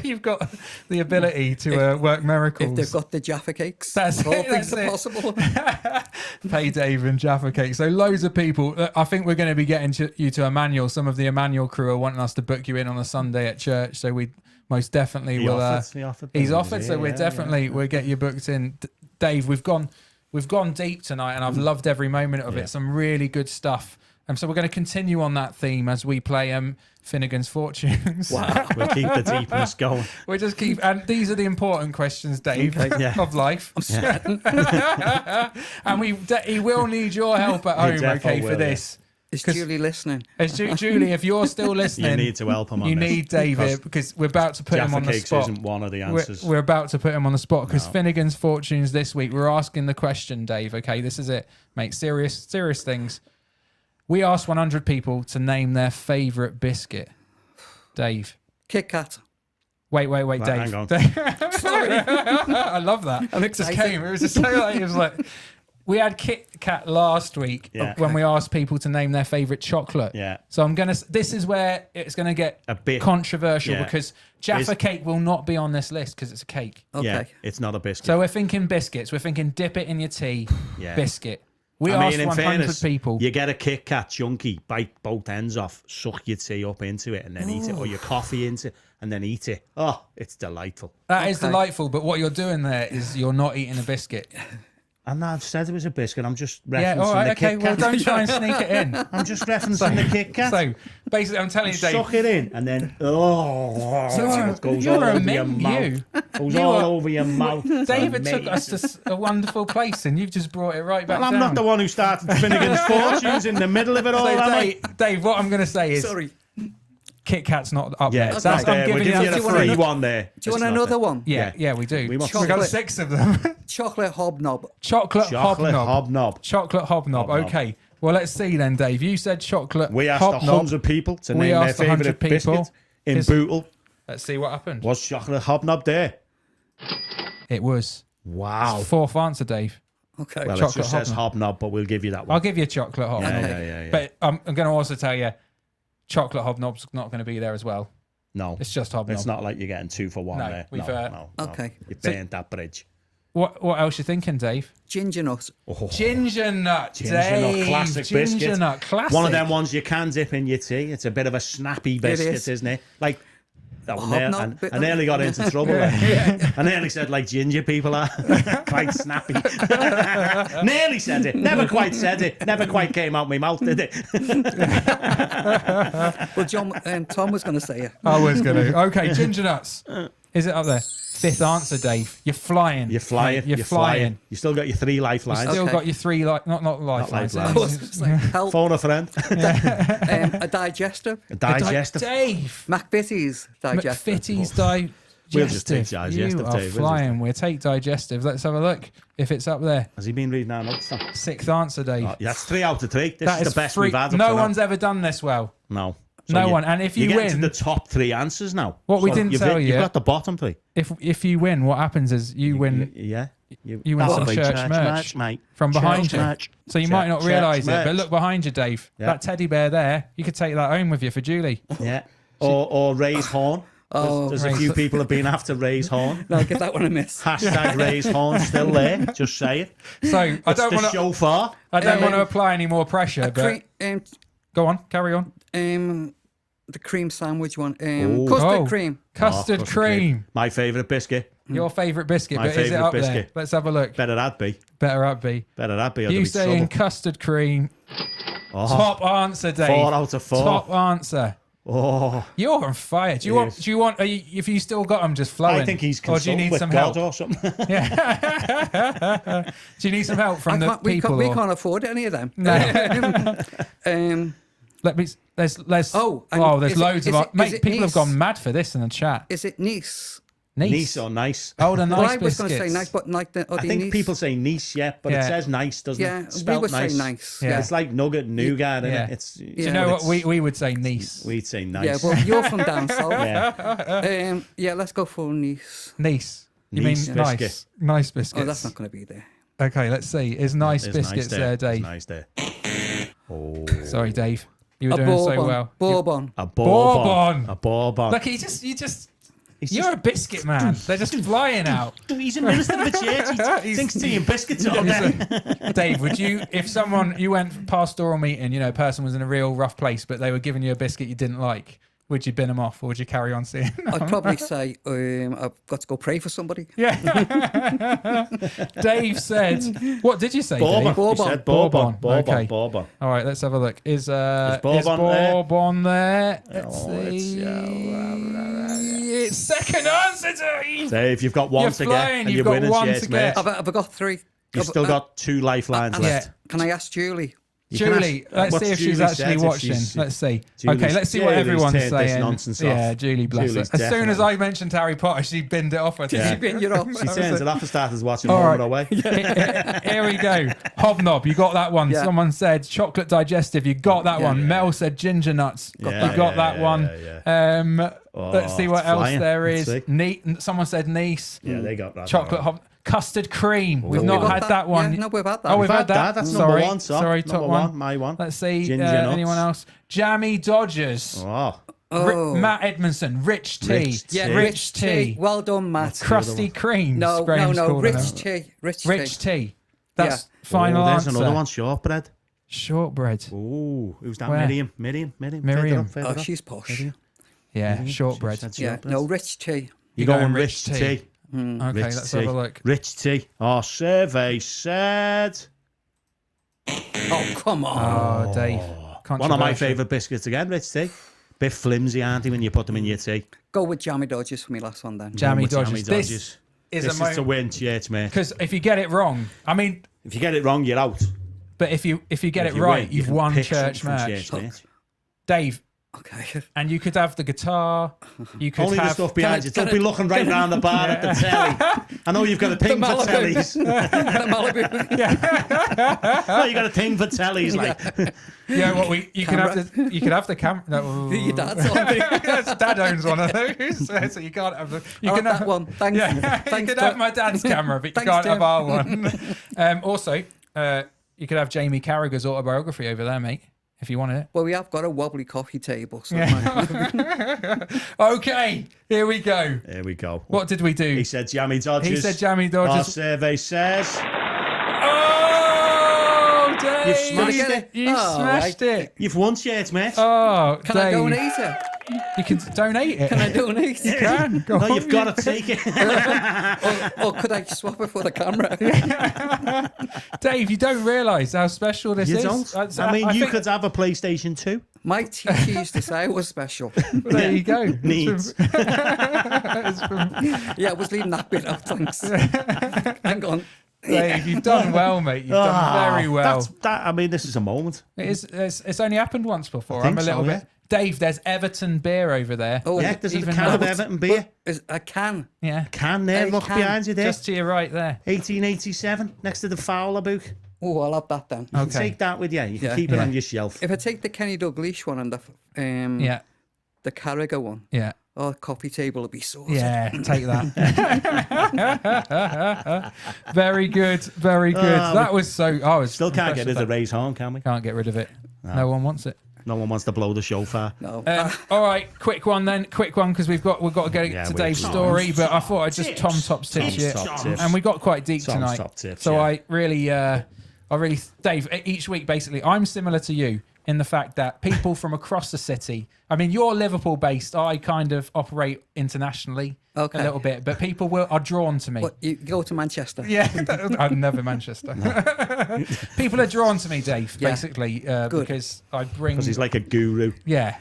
you've got the ability to work miracles. If they've got the Jaffa cakes, all things are possible. Pay Dave and Jaffa cakes. So loads of people. I think we're going to be getting you to Emmanuel. Some of the Emmanuel crew are wanting us to book you in on a Sunday at church. So we most definitely will. He's offered. So we'll get you booked in. Dave, we've gone deep tonight, and I've loved every moment of it. Some really good stuff. So we're going to continue on that theme as we play Finnegan's Fortunes. Wow. We'll keep the deepness going. We'll just keep, and these are the important questions, Dave, of life. I'm sweating. And he will need your help at home, for this. Is Julie listening? Julie, if you're still listening, You need to help him on you this. need David because we're about to put him Jaffa on the Cakes spot. isn't one of the answers. We're about to put him on the spot because No. Finnegan's Fortunes this week. We're asking the question, Dave. Okay, this is it, mate. Serious things. We asked 100 people to name their favourite biscuit. Dave. Kit Kat. Wait, Dave. hang on. Sorry. I love that. I'm It just excited. came. It was just so like, it was like we had Kit Kat last week Yeah. when we asked people to name their favourite chocolate. Yeah. So this is where it's gonna get A bit controversial yeah. because Jaffa Is- Cake will not be on this list because it's a cake. Okay. Yeah, it's not a biscuit. So we're thinking biscuits. We're thinking dip it in your tea. Yeah. Biscuit. We I asked mean, in 100 fairness, people. you get a Kit Kat chunky, bite both ends off, suck your tea up into it, and then eat it, or your coffee into it, and then eat it. Oh, it's delightful. That is Okay. delightful, but what you're doing there is you're not eating a biscuit. And I've said it was a biscuit. I'm just referencing Yeah, all right, the okay. Kit Well, Kat. don't try and sneak it in. I'm just referencing the Kit Kat. So basically, I'm telling you, Dave. Suck it in, and then it goes you're all a over your mint, mouth. you. Goes You all are- over your mouth. David took Amazing. us to a wonderful place, and you've just brought it right back Well, I'm down. not the one who started Finnegan's Fortunes in the middle of it all. So, am I? Dave, what I'm going to say is Sorry. Kit Kat's not up Yeah, there. it's That's not there. I'm We're giving giving you you Do the you want free another- one there. Do you It's want not another there. one? Yeah, we do. We want We've got chocolate. 6 of them. Chocolate hobnob. Chocolate Chocolate hobnob. hobnob. Chocolate hobnob. Hobnob. Okay. Well, let's see then, Dave. You said chocolate We asked hobnob. 100 people to We name their asked 100 favourite people. biscuit. In Is- Bootle, Let's see what happened. was chocolate hobnob there? It was. Wow. 4th answer, Dave. Okay. Well, it Chocolate just says hobnob. hobnob, but we'll give you that I'll one. give you a chocolate hobnob. Yeah. But I'm going to also tell you, chocolate hobnob's not going to be there as well. No, It's just hobnob. it's not like you're getting 2 for 1 No, there. we've, No. Okay. You So- burned that bridge. What else you thinking, Dave? Ginger nut. Oh. Ginger nut, Ginger nut, Dave. classic Ginger biscuit. nut, classic. One of them ones you can dip in your tea. It's a bit of a snappy biscuit, is. isn't it? Like, Hobnob, I nearly got into trouble. There. I nearly said like ginger people are quite snappy. Nearly said it. Never quite said it. Never quite came out my mouth, did it? Well, Tom was going to say it. I was going to. Okay, ginger nuts. Is it up there? 5th answer, Dave. You're flying. You're flying. Mate, You're flying. You still got your 3 lifelines. Still Okay. got your 3 not lifelines. lifelines. I was gonna say, help. Phone a friend. A digestive. A digestive. Dave. McVitie's digestive. McFitty's digestive. We'll just take digestive, You are Dave. We'll flying. We'll take digestive. Let's have a look if it's up there. Has he been reading our notes? 6th answer, Dave. Oh, that's 3 out of 3. This That is the best 3. we've had. up No to now. one's ever done this well. No. No one. And if you get win- to the top 3 answers now. What we didn't tell you've you- got the bottom 3. If you win, what happens is you win Yeah. You win That'll some be church merch mate. from behind Church you. merch. So you might not Church realise it, merch. but look behind you, Dave. Yeah. That teddy bear there, you could take that home with you for Julie. Yeah. Or raise horn. Oh, There's a raise- few people have been after raise horn. No, give that one a miss. Hashtag raise horn still there. Just say it. So I It's don't the want to. shofar. I don't Um, want to apply any more pressure, but go on, carry on. The cream sandwich one. Ooh. Custard Oh. cream. Custard cream, My favourite biscuit. your favourite biscuit, My but is it favourite up there? biscuit. Let's have a look. Better that be. Better up be. Better that be. Or You there'll be saying trouble. custard cream? Oh, Top answer, Dave. 4 out of 4. Top answer. Oh, You're on fire. Do you want? Yes. Do you want? Are you, if you still got them, just flowing. I think he's Or do you consulting need with some God help? or something. Do you need some help from the We people? can't, or- can't afford any of them. No. Um, Let me. There's. Oh, and wow. There's is it- loads is of. it- Mate, is it people have Nice? gone mad for this in the chat. is it Nice? Nice or nice. Oh, the Well, nice I was going to say biscuits. nice, but like the other I think Nice. people say nice, yeah, but Yeah. it says nice, doesn't Yeah, it? we Spelt would nice. say nice. Yeah. Yeah, It's like nugget, nougat, Yeah. innit? It's, Do you Yeah, know but what it's- we would say? Nice. We'd say nice. yeah. Well, you're from down south. Yeah. Yeah, let's go for Nice. Nice. You Nice mean nice? biscuit. Nice biscuits. Oh, that's not going to be there. Okay, let's see. Is nice There's biscuits there, There's Dave? nice there. Oh. Sorry, Dave. You A were doing bourbon. so well. Bourbon. A bourbon. Bourbon. A bourbon. Look, you just. You're a biscuit man. They're just flying out. He's a minister of a church. He thinks tea and biscuits all day. Dave, would you, if someone, you went pastoral meeting, you know, a person was in a real rough place, but they were giving you a biscuit you didn't like, would you bin them off or would you carry on seeing them? I'd probably say I've got to go pray for somebody. Yeah. Dave said, what did you say, Bourbon. Dave? He Bourbon. said bourbon. Bourbon. Bourbon. Okay. Bourbon. All right, let's have a look. Is Bourbon Bourbon there? there? Let's Oh, see. It's second answer, Dave. Dave, you've got one You're to flying, get. And you've you're got winning. one Yes, to mate. get. Have I got 3? You've still got 2 lifelines and left. Yeah. Can I ask Julie? Julie, let's see if she's actually watching. Let's see. Okay, let's see what everyone's saying. Yeah, Julie, bless her. As soon as I mentioned Harry Potter, she binned it off. Did she bin you off? She sends it off and started watching All Home right. and Away. Here we go. Hobnob, you got that one. Yeah. Someone said chocolate digestive. You got that one. Mel said ginger nuts. You got that one. Let's see what else there is. Someone said Nice. Yeah, they got that. Chocolate custard cream. We've not had that one. Yeah, no, we've had that. Oh, we've had that. That's Sorry. number one. So. Sorry, top number one. My one. Let's see. Ginger nuts. Anyone else? Jammy Dodgers. Oh. Matt Edmondson. Rich tea. Rich tea. Yeah, Rich tea. Well done, Matt. Crusty creams. No, Graham's calling Rich it. tea. Rich tea. That's final There's answer. another one. Shortbread. Shortbread. Ooh, who's that? Where? Miriam. Miriam. Oh, she's posh. Yeah, shortbread. Yeah, no, rich tea. You're going rich tea. Okay, Rich let's tea. have a look. Rich tea. Oh, survey said. Oh, come on. Oh, Dave. One of my favourite biscuits again, rich tea. Bit flimsy, aren't they, when you put them in your tea? Go with Jammy Dodgers for me last one then. Jammy With Dodgers. This is This is to win, church, mate. Because if you get it wrong, I mean, If you get it wrong, you're out. but if you get If it you right, win, you you've can won pick church something from merch. church, mate. Dave, Okay. and you could have the guitar. You could Only the have stuff behind you. Don't be looking right round the bar at the telly. I know you've got a thing for tellies. No, you got a thing for tellies, like. Yeah, what you can have the camera. No, Your dad's on me. Yes, Dad owns one of those, so you can't have the. You I can like have that one. Thanks. Yeah, you Thanks, can have my dad's camera, but you Thanks, can't have Tim. our one. Also, you could have Jamie Carragher's autobiography over there, mate, if you wanted it. Well, we have got a wobbly coffee table. So Okay, here we go. There we go. What did we do? He said Jammy Dodgers. He said Jammy Our Dodgers. survey says. Oh, Dave! You've smashed it. You smashed it. You've won, church, mate. Oh, can Dave. I donate it? You can donate it. Can I donate it? can. Go No, on. you've got to take it. Or could I swap it for the camera? Dave, you don't realise how special this You is. don't. I mean, you could have a PlayStation 2. My teacher used to say I was special. There you go. Needs. Yeah, I was leaving that bit out, thanks. Hang on. Dave, you've done well, mate. You've done very well. I mean, this is a moment. It is. It's only happened once before. I think I'm a little so, bit. Dave, there's Everton beer over there. Oh, Yeah, there's a even can though of Everton beer. a can. Yeah, Can there, A look can. behind you there. just to your right there. 1887, next to the Fowler book. Oh, I'll have that then. You can Okay. take that with you. You can Yeah. keep it Yeah. on your shelf. If I take the Kenny Dalglish one and Yeah, the Carragher one, yeah, oh, coffee table would be sorted. yeah. Take that. Very good. Very good. That was so. I was Still can't get impressed it to with that. raise home, can we? Can't get rid of it. No one wants it. No one wants to blow the shofar. No. All right, quick one then. Quick one because we've got to go Yeah, to we're Dave's Tom's story. But I thought I'd just tips. Tom's tips you, Tom's tips. and we got quite deep Tom's tonight. top tips, So yeah. I really, Dave. Each week, basically, I'm similar to you in the fact that people from across the city. I mean, you're Liverpool based. I kind of operate internationally Okay. a little bit, but people are drawn to me. What, you go to Manchester? Yeah, I'm never Manchester. People are drawn to me, Dave, Yeah. basically, because I bring. Because he's like a guru Yeah.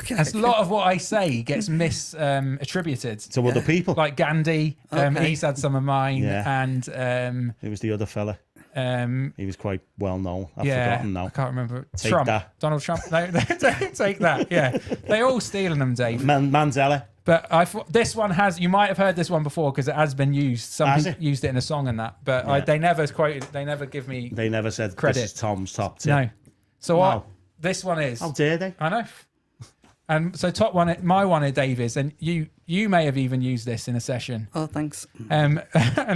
Okay. As a lot of what I say gets attributed to other people. like Gandhi. Okay. He's had some of mine, Yeah. and Who was the other fella? He was quite well known. I've yeah, forgotten now. I can't remember. Take Trump, that. Donald Trump. No, take that. Yeah, they're all stealing them, Dave. Manzella. But I thought this one has. You might have heard this one before because it has been used. Some Has people it? used it in a song and that. But Yeah. they never quoted. They never give me They never said Credit. this is Tom's top tip. no. So Wow. this one is. How dare they? I know. And so top one, my one here, Dave, is, and you may have even used this in a session, Oh, thanks. and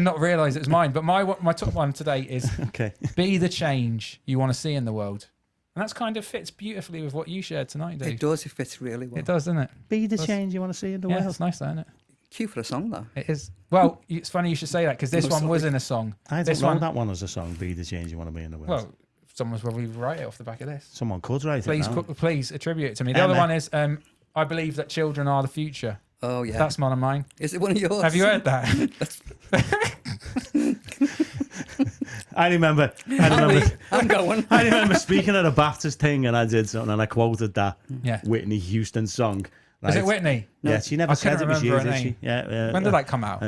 not realise it was mine. But my top one today is Okay. be the change you want to see in the world, and that's kind of fits beautifully with what you shared tonight, Dave. It does. It fits really well. It does, doesn't it? Be the change you want to see in the Yeah, world. it's nice, though, isn't it? Cue for a song, though. It is. Well, it's funny you should say that because this Oh, one was sorry. in a song. I don't This know one, that one as a song. Be the change you want to be in the world. well, someone's probably write it off the back of this. Someone could write Please, it now. please attribute it to me. The other one is, I believe that children are the future. Oh, yeah. That's one of mine. Is it one of yours? Have you heard that? I remember. I'm going. I remember speaking at a Baptist thing, and I did something, and I quoted that Yeah. Whitney Houston song. Is it right? Whitney? Yeah, she never I said couldn't it was you, remember her did she? name. Yeah. When did that come out?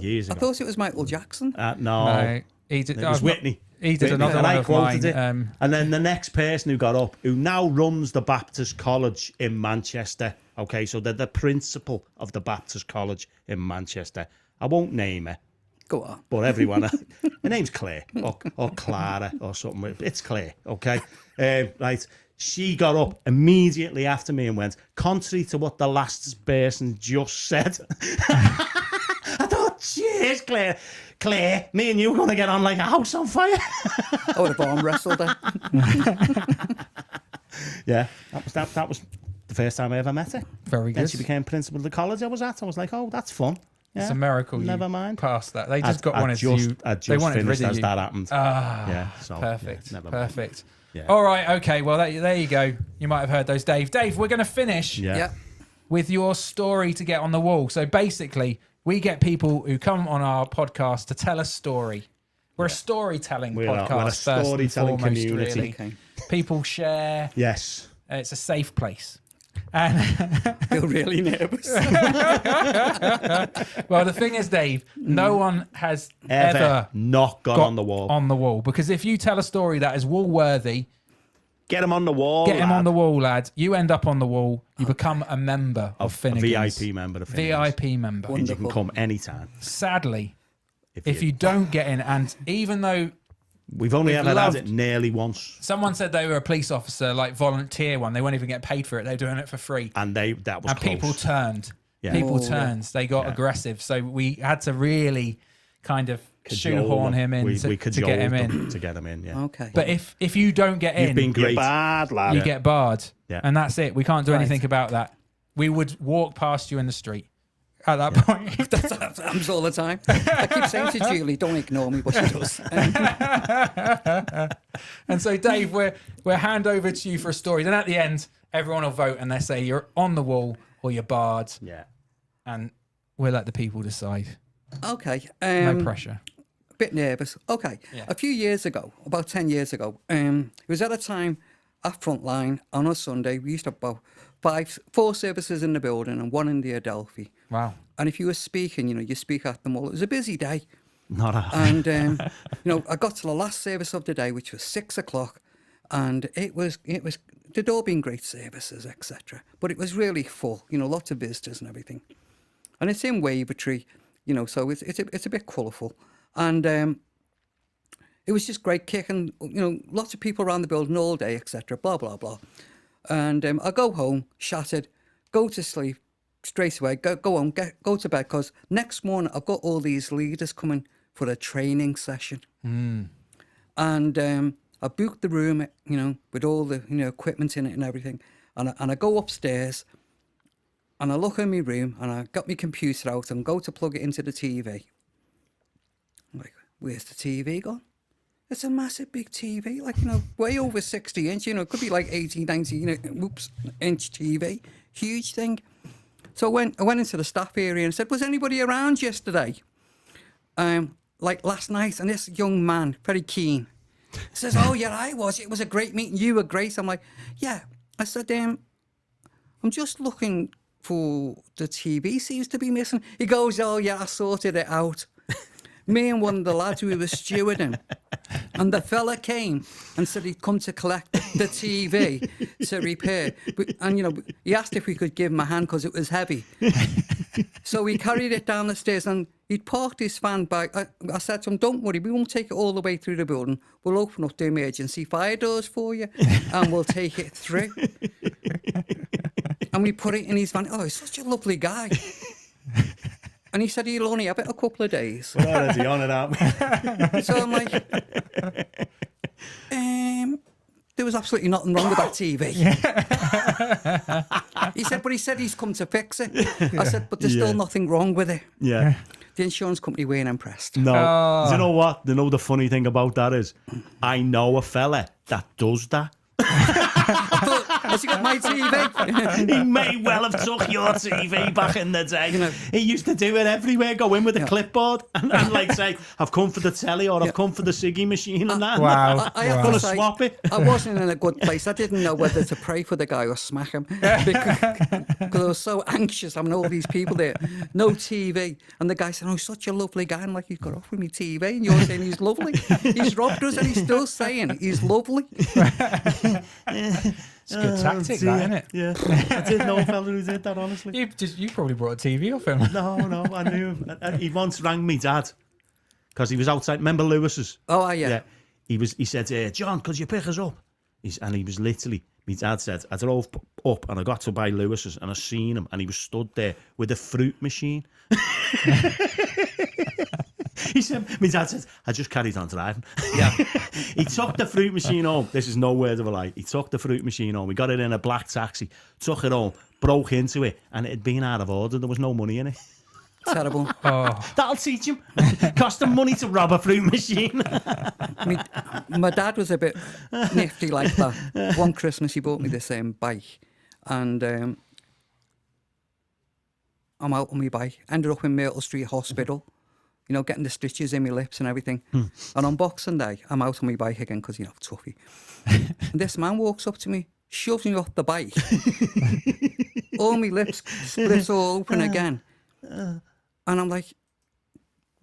Years I ago. thought it was Michael Jackson. No. No. He did. It was Whitney. He did Whitney, another and one I of quoted mine. it. And then the next person who got up, who now runs the Baptist College in Manchester. Okay, so they're the principal of the Baptist College in Manchester. I won't name her. Go on. But everyone, her name's Claire or Clara or something. It's Claire, okay? Right. She got up immediately after me and went, contrary to what the last person just said. I thought, cheers, Claire. Claire, me and you are going to get on like a house on fire. I would have arm wrestled her. Yeah, that was the first time I ever met her. Very Then good. she became principal of the college I was at. I was like, oh, that's fun. Yeah, It's a miracle. Never you mind. Passed that. They just I wanted just they wanted finished rid of as you. that happened. Yeah, so Perfect. yeah, never mind. Perfect. Yeah. All right. Okay. Well, there you go. You might have heard those, Dave. Dave, we're going to finish Yeah. with your story to get on the wall. So basically, we get people who come on our podcast to tell a story. We're a storytelling podcast. We're a first and storytelling foremost, community. really. Okay. People share. Yes. It's a safe place. And I feel really nervous. well, the thing is, Dave, no one has Ever not got on the wall. On the wall, because if you tell a story that is wall worthy, Get him on the wall. get him lad. on the wall, lad. You end up on the wall. You become a member of A Finnegan's. VIP member of Finnegan's. VIP member. And you can come anytime. Sadly, if you don't get in, and even though We've only We've ever loved- had it nearly once. someone said they were a police officer, like volunteer one, they won't even get paid for it. They're doing it for free. And that was And close. people turned. Yeah. People Oh, yeah. turned. They got Yeah. aggressive. So we had to really kind of Cajole shoehorn them. him in we to get cajoled him in. them to get him in, yeah. Okay. But if you don't get You've in, been great. You're bad, lad. you get barred. Yeah. And that's it. We can't do Right. anything about that. We would walk past you in the street at that point. That happens all the time. I keep saying to Julie, don't ignore me, but she does. And so, Dave, we're hand over to you for a story. Then at the end, everyone will vote and they say you're on the wall or you're barred. Yeah. And we'll let the people decide. Okay. No pressure. Bit nervous. Okay. Yeah. A few years ago, about 10 years ago, it was at a time at Frontline on a Sunday. We used to have about four services in the building and one in the Adelphi. Wow. And if you were speaking, you speak at them all. It was a busy day. Not a... And, I got to the last service of the day, which was 6 o'clock. And they'd all been great services, etc. But it was really full, lots of visitors and everything. And it's in Wavertree, so it's a bit colourful. And it was just great kicking, lots of people around the building all day, etc. Blah, blah, blah. And I go home, shattered, go to sleep straight away, go home, go to bed, because next morning I've got all these leaders coming for a training session. And I booked the room, with all the, equipment in it and everything. And I go upstairs and I look in my room and I got my computer out and go to plug it into the TV. I'm like, where's the TV gone? It's a massive big TV, like, way over 60 inch, it could be like 80, 90, inch TV. Huge thing. So I went into the staff area and said, was anybody around yesterday? Like last night, and this young man, very keen, says, oh yeah, I was. It was a great meeting. You were great. I'm like, yeah. I said, I'm just looking for the TV seems to be missing. He goes, oh yeah, I sorted it out. Me and one of the lads who was stewarding, and the fella came and said he'd come to collect the TV to repair. And, he asked if we could give him a hand because it was heavy. So we carried it down the stairs and he'd parked his van back. I said to him, don't worry, we won't take it all the way through the building. We'll open up the emergency fire doors for you and we'll take it through. And we put it in his van. Oh, he's such a lovely guy. And he said he'll only have it a couple of days. We're already on it, aren't we? So I'm like, there was absolutely nothing wrong with that TV. He said he's come to fix it. I said, but there's still nothing wrong with it. Yeah. The insurance company weren't impressed. No. Oh. Do you know what? The funny thing about that is, I know a fella that does that. Has he got my TV? He may well have took your TV back in the day. You know. He used to do it everywhere, go in with a clipboard and like say, I've come for the telly or I've come for the ciggy machine and that. Wow. I have Gonna to say, swap it. I wasn't in a good place. I didn't know whether to pray for the guy or smack him because I was so anxious having all these people there. No TV. And the guy said, oh, he's such a lovely guy. I'm like, he's got off with me TV. And you're saying he's lovely. He's robbed us and he's still saying he's lovely. It's a good tactic, that, isn't it? Yeah. I didn't know a fella who did that, honestly. You probably brought a TV off him. No, I knew him. He once rang me dad because he was outside. Remember Lewis's? Oh, yeah. He said, John, could you pick us up? And he was literally, my dad said, I drove up and I got to buy Lewis's and I seen him and he was stood there with a fruit machine. He said, my dad said, I just carried on driving. Yeah. He took the fruit machine home. This is no word of a lie. He took the fruit machine home. We got it in a black taxi, took it home, broke into it, and it had been out of order. There was no money in it. Terrible. Oh. That'll teach him. Cost him money to rob a fruit machine. My dad was a bit nifty like that. One Christmas he bought me this bike and I'm out on my bike. Ended up in Myrtle Street Hospital, you know, getting the stitches in my lips and everything. And on Boxing Day, I'm out on my bike again because, you know, toughy. And this man walks up to me, shoves me off the bike. All my lips splits all open again. And I'm like,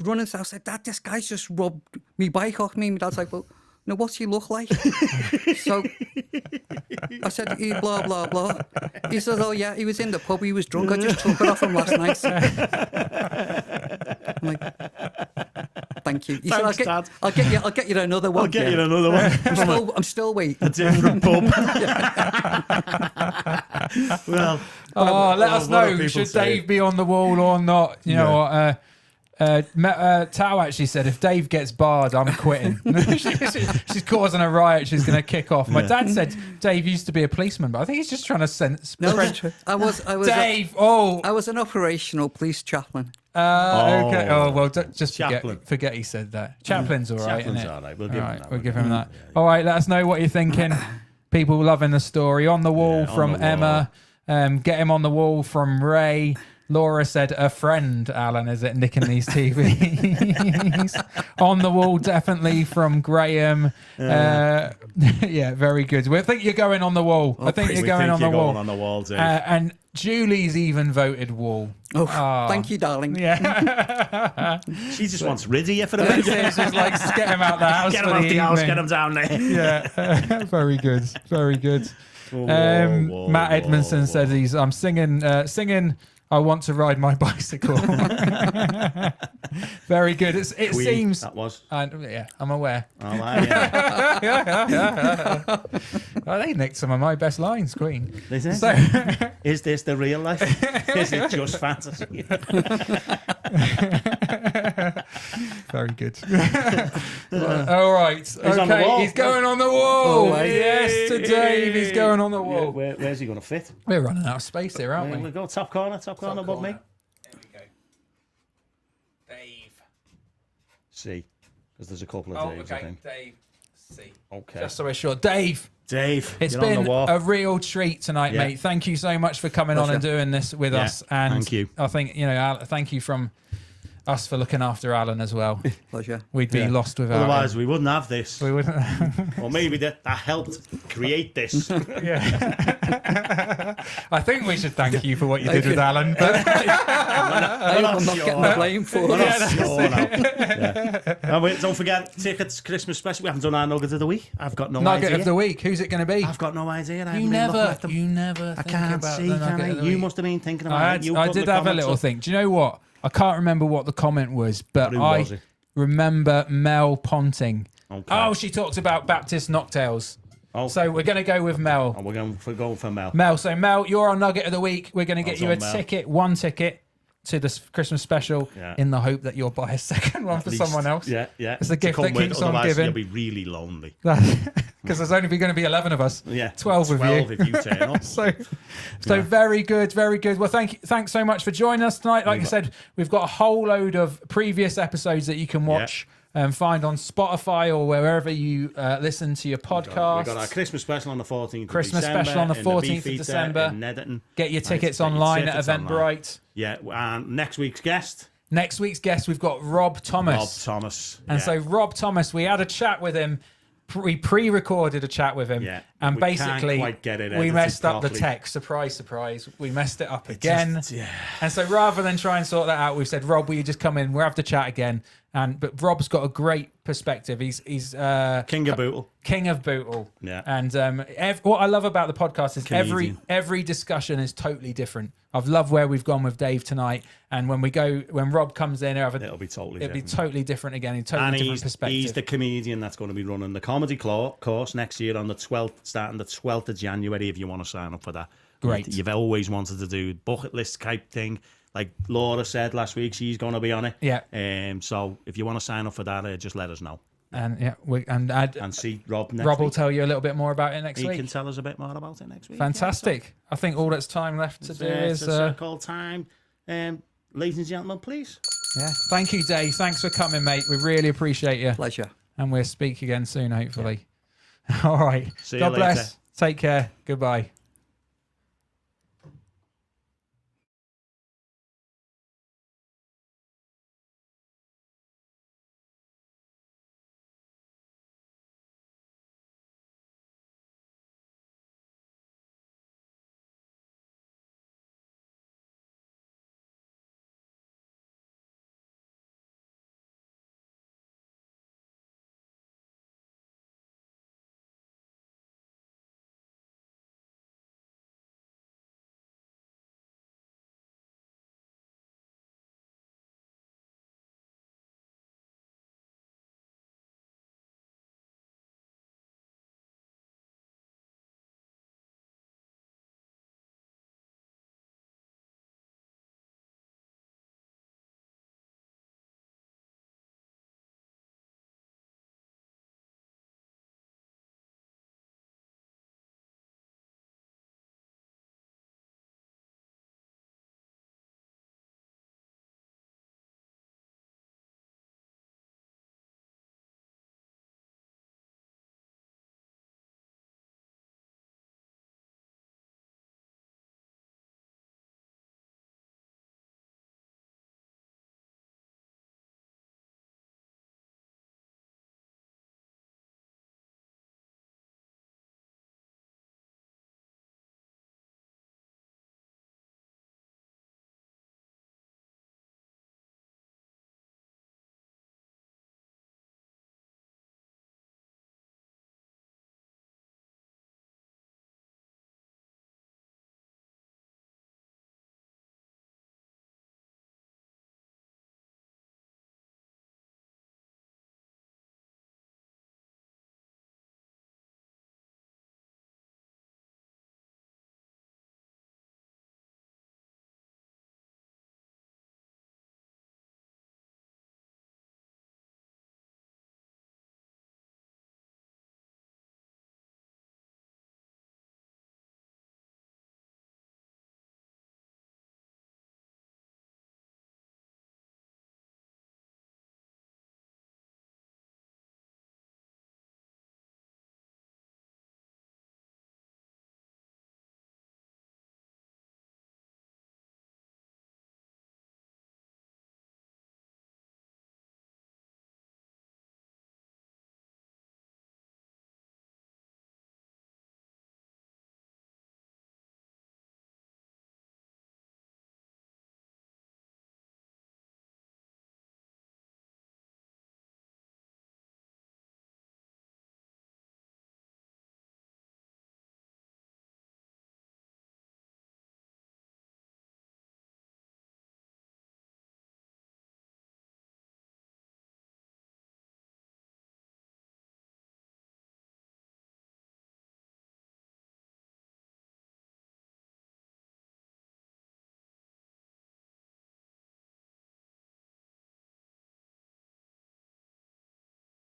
running south, I said, Dad, this guy's just rubbed me bike off me. My dad's like, well, no, what's he look like? So I said, he blah, blah, blah. He says, oh, yeah, he was in the pub. He was drunk. I just took it off him last night. I'm like, thank you. He Thanks, said, Dad. I'll get you another one. I'll get you another one. I'm still waiting. A different pub. Well, Let us what do know. people Should say? Dave be on the wall or not? You know what? Tao actually said, if Dave gets barred, I'm quitting. She's causing a riot. She's going to kick off. My dad said Dave used to be a policeman, but I think he's just trying to send. No, I was Dave. I was an operational police chaplain. Okay. Oh well, just Chaplain. forget he said that. Chaplain's all right, Chaplain's isn't it? all right. We'll give him that. We'll give him that. All right. Let us know what you're thinking. People loving the story. On the wall on from the wall. Emma. Get him on the wall from Ray. Laura said, a friend, Alan, is it, nicking these TVs? On the wall, definitely from Graham. Yeah, very good. I think you're going on the wall. I think you're going on the wall. On the wall, Dave. And Julie's even voted wall. Oh, thank you, darling. Yeah. She just wants rid of you for a It's bit. just like, get him out the house. Get for him out the house, evening. get him down there. Yeah, very good, very good. Whoa, Matt Edmondson said I'm singing. I want to ride my bicycle. Very good. It Queen, seems. that was. Yeah, I'm aware. Oh, yeah. Oh, they nicked some of my best lines, Queen. Is it? So, Is this the real life? Is it just fantasy? very good. All right. He's on the Okay, wall. he's going on the wall. Oh, yes, to Dave. He's going on the wall. Where's he going to fit? We're running out of space here, aren't There we? we go. Top corner above me. There we go. Dave. C. Because there's a couple of Daves, I think. Dave. C. Okay. Just so we're sure. Dave, Dave, it's you're on been the wall. a real treat tonight, Yeah. mate. Thank you so much for coming on and doing this with Yeah, us. And thank you. I think, thank you from us for looking after Alan as well. Pleasure. We'd be lost without Otherwise, him. we wouldn't have this. We wouldn't. Or maybe that helped create this. Yeah. I think we should thank you for what you did with Alan. But I'm not getting the blame for it. And wait, don't forget, tickets, Christmas special. We haven't done our Nugget of the Week. I've got no Nugget idea. of the week. Who's it going to be? I've got no idea. I You haven't been looking never. at them. You never. I think can't about see, the can Nugget I? of the You week. must have been thinking about it. I did have a little thing. Do you know what? I can't remember what the comment was, but Who I was it? remember Mel Ponting. Okay. Oh, she talked about Baptist Knocktails. Oh. So we're going to go with Mel. And we're going for Mel. Mel, so Mel, you're our Nugget of the Week. We're going to get you a Mel. ticket, one ticket to this Christmas special Yeah. in the hope that you'll buy a second one for Least. someone else. Yeah. It's a To gift come that with, keeps on otherwise giving. You'll be really lonely. Because there's only going to be 11 of us. Yeah. 12 of you. if you turn up. So very good, very good. Well, thanks so much for joining us tonight. Like I said, we've got a whole load of previous episodes that you can watch find on Spotify or wherever you listen to your podcasts. We got our Christmas special on the 14th Christmas of December. special on the in 14th of Beefeater December. in Netherton. Get your tickets Get your online tickets at online. Eventbrite. Yeah, and next week's guest, Next week's guest, we've got Rob Thomas. Rob Thomas. And so Rob Thomas, we had a chat with him. We pre-recorded a chat with him, Yeah, and we basically can't quite get it we edited messed up the properly. text. Surprise, surprise. We messed it up again. yeah. And so rather than try and sort that out, we've said, Rob, will you just come in? We'll have the chat again. But Rob's got a great perspective. He's King of Bootle. King of Bootle. Yeah. And what I love about the podcast is Comedian. every discussion is totally different. I've loved where we've gone with Dave tonight, and when Rob comes in, It'll be totally it'll be different. totally different again. Totally And different perspective. he's the comedian that's going to be running the comedy course next year on the 12th, starting the 12th of January, if you want to sign up for that. Great. You've always wanted to do bucket list type thing. Like Laura said last week, she's going to be on it. Yeah. So if you want to sign up for that, just let us know. And And see Rob next Rob week. will tell you a little bit more about it next He week. can tell us a bit more about it next week. Fantastic. I think all that's time left to do is It's a call time. Ladies and gentlemen, please. yeah. Thank you, Dave. Thanks for coming, mate. We really appreciate you. Pleasure. And we'll speak again soon, hopefully. All right. See you God later. bless. Take care. Goodbye.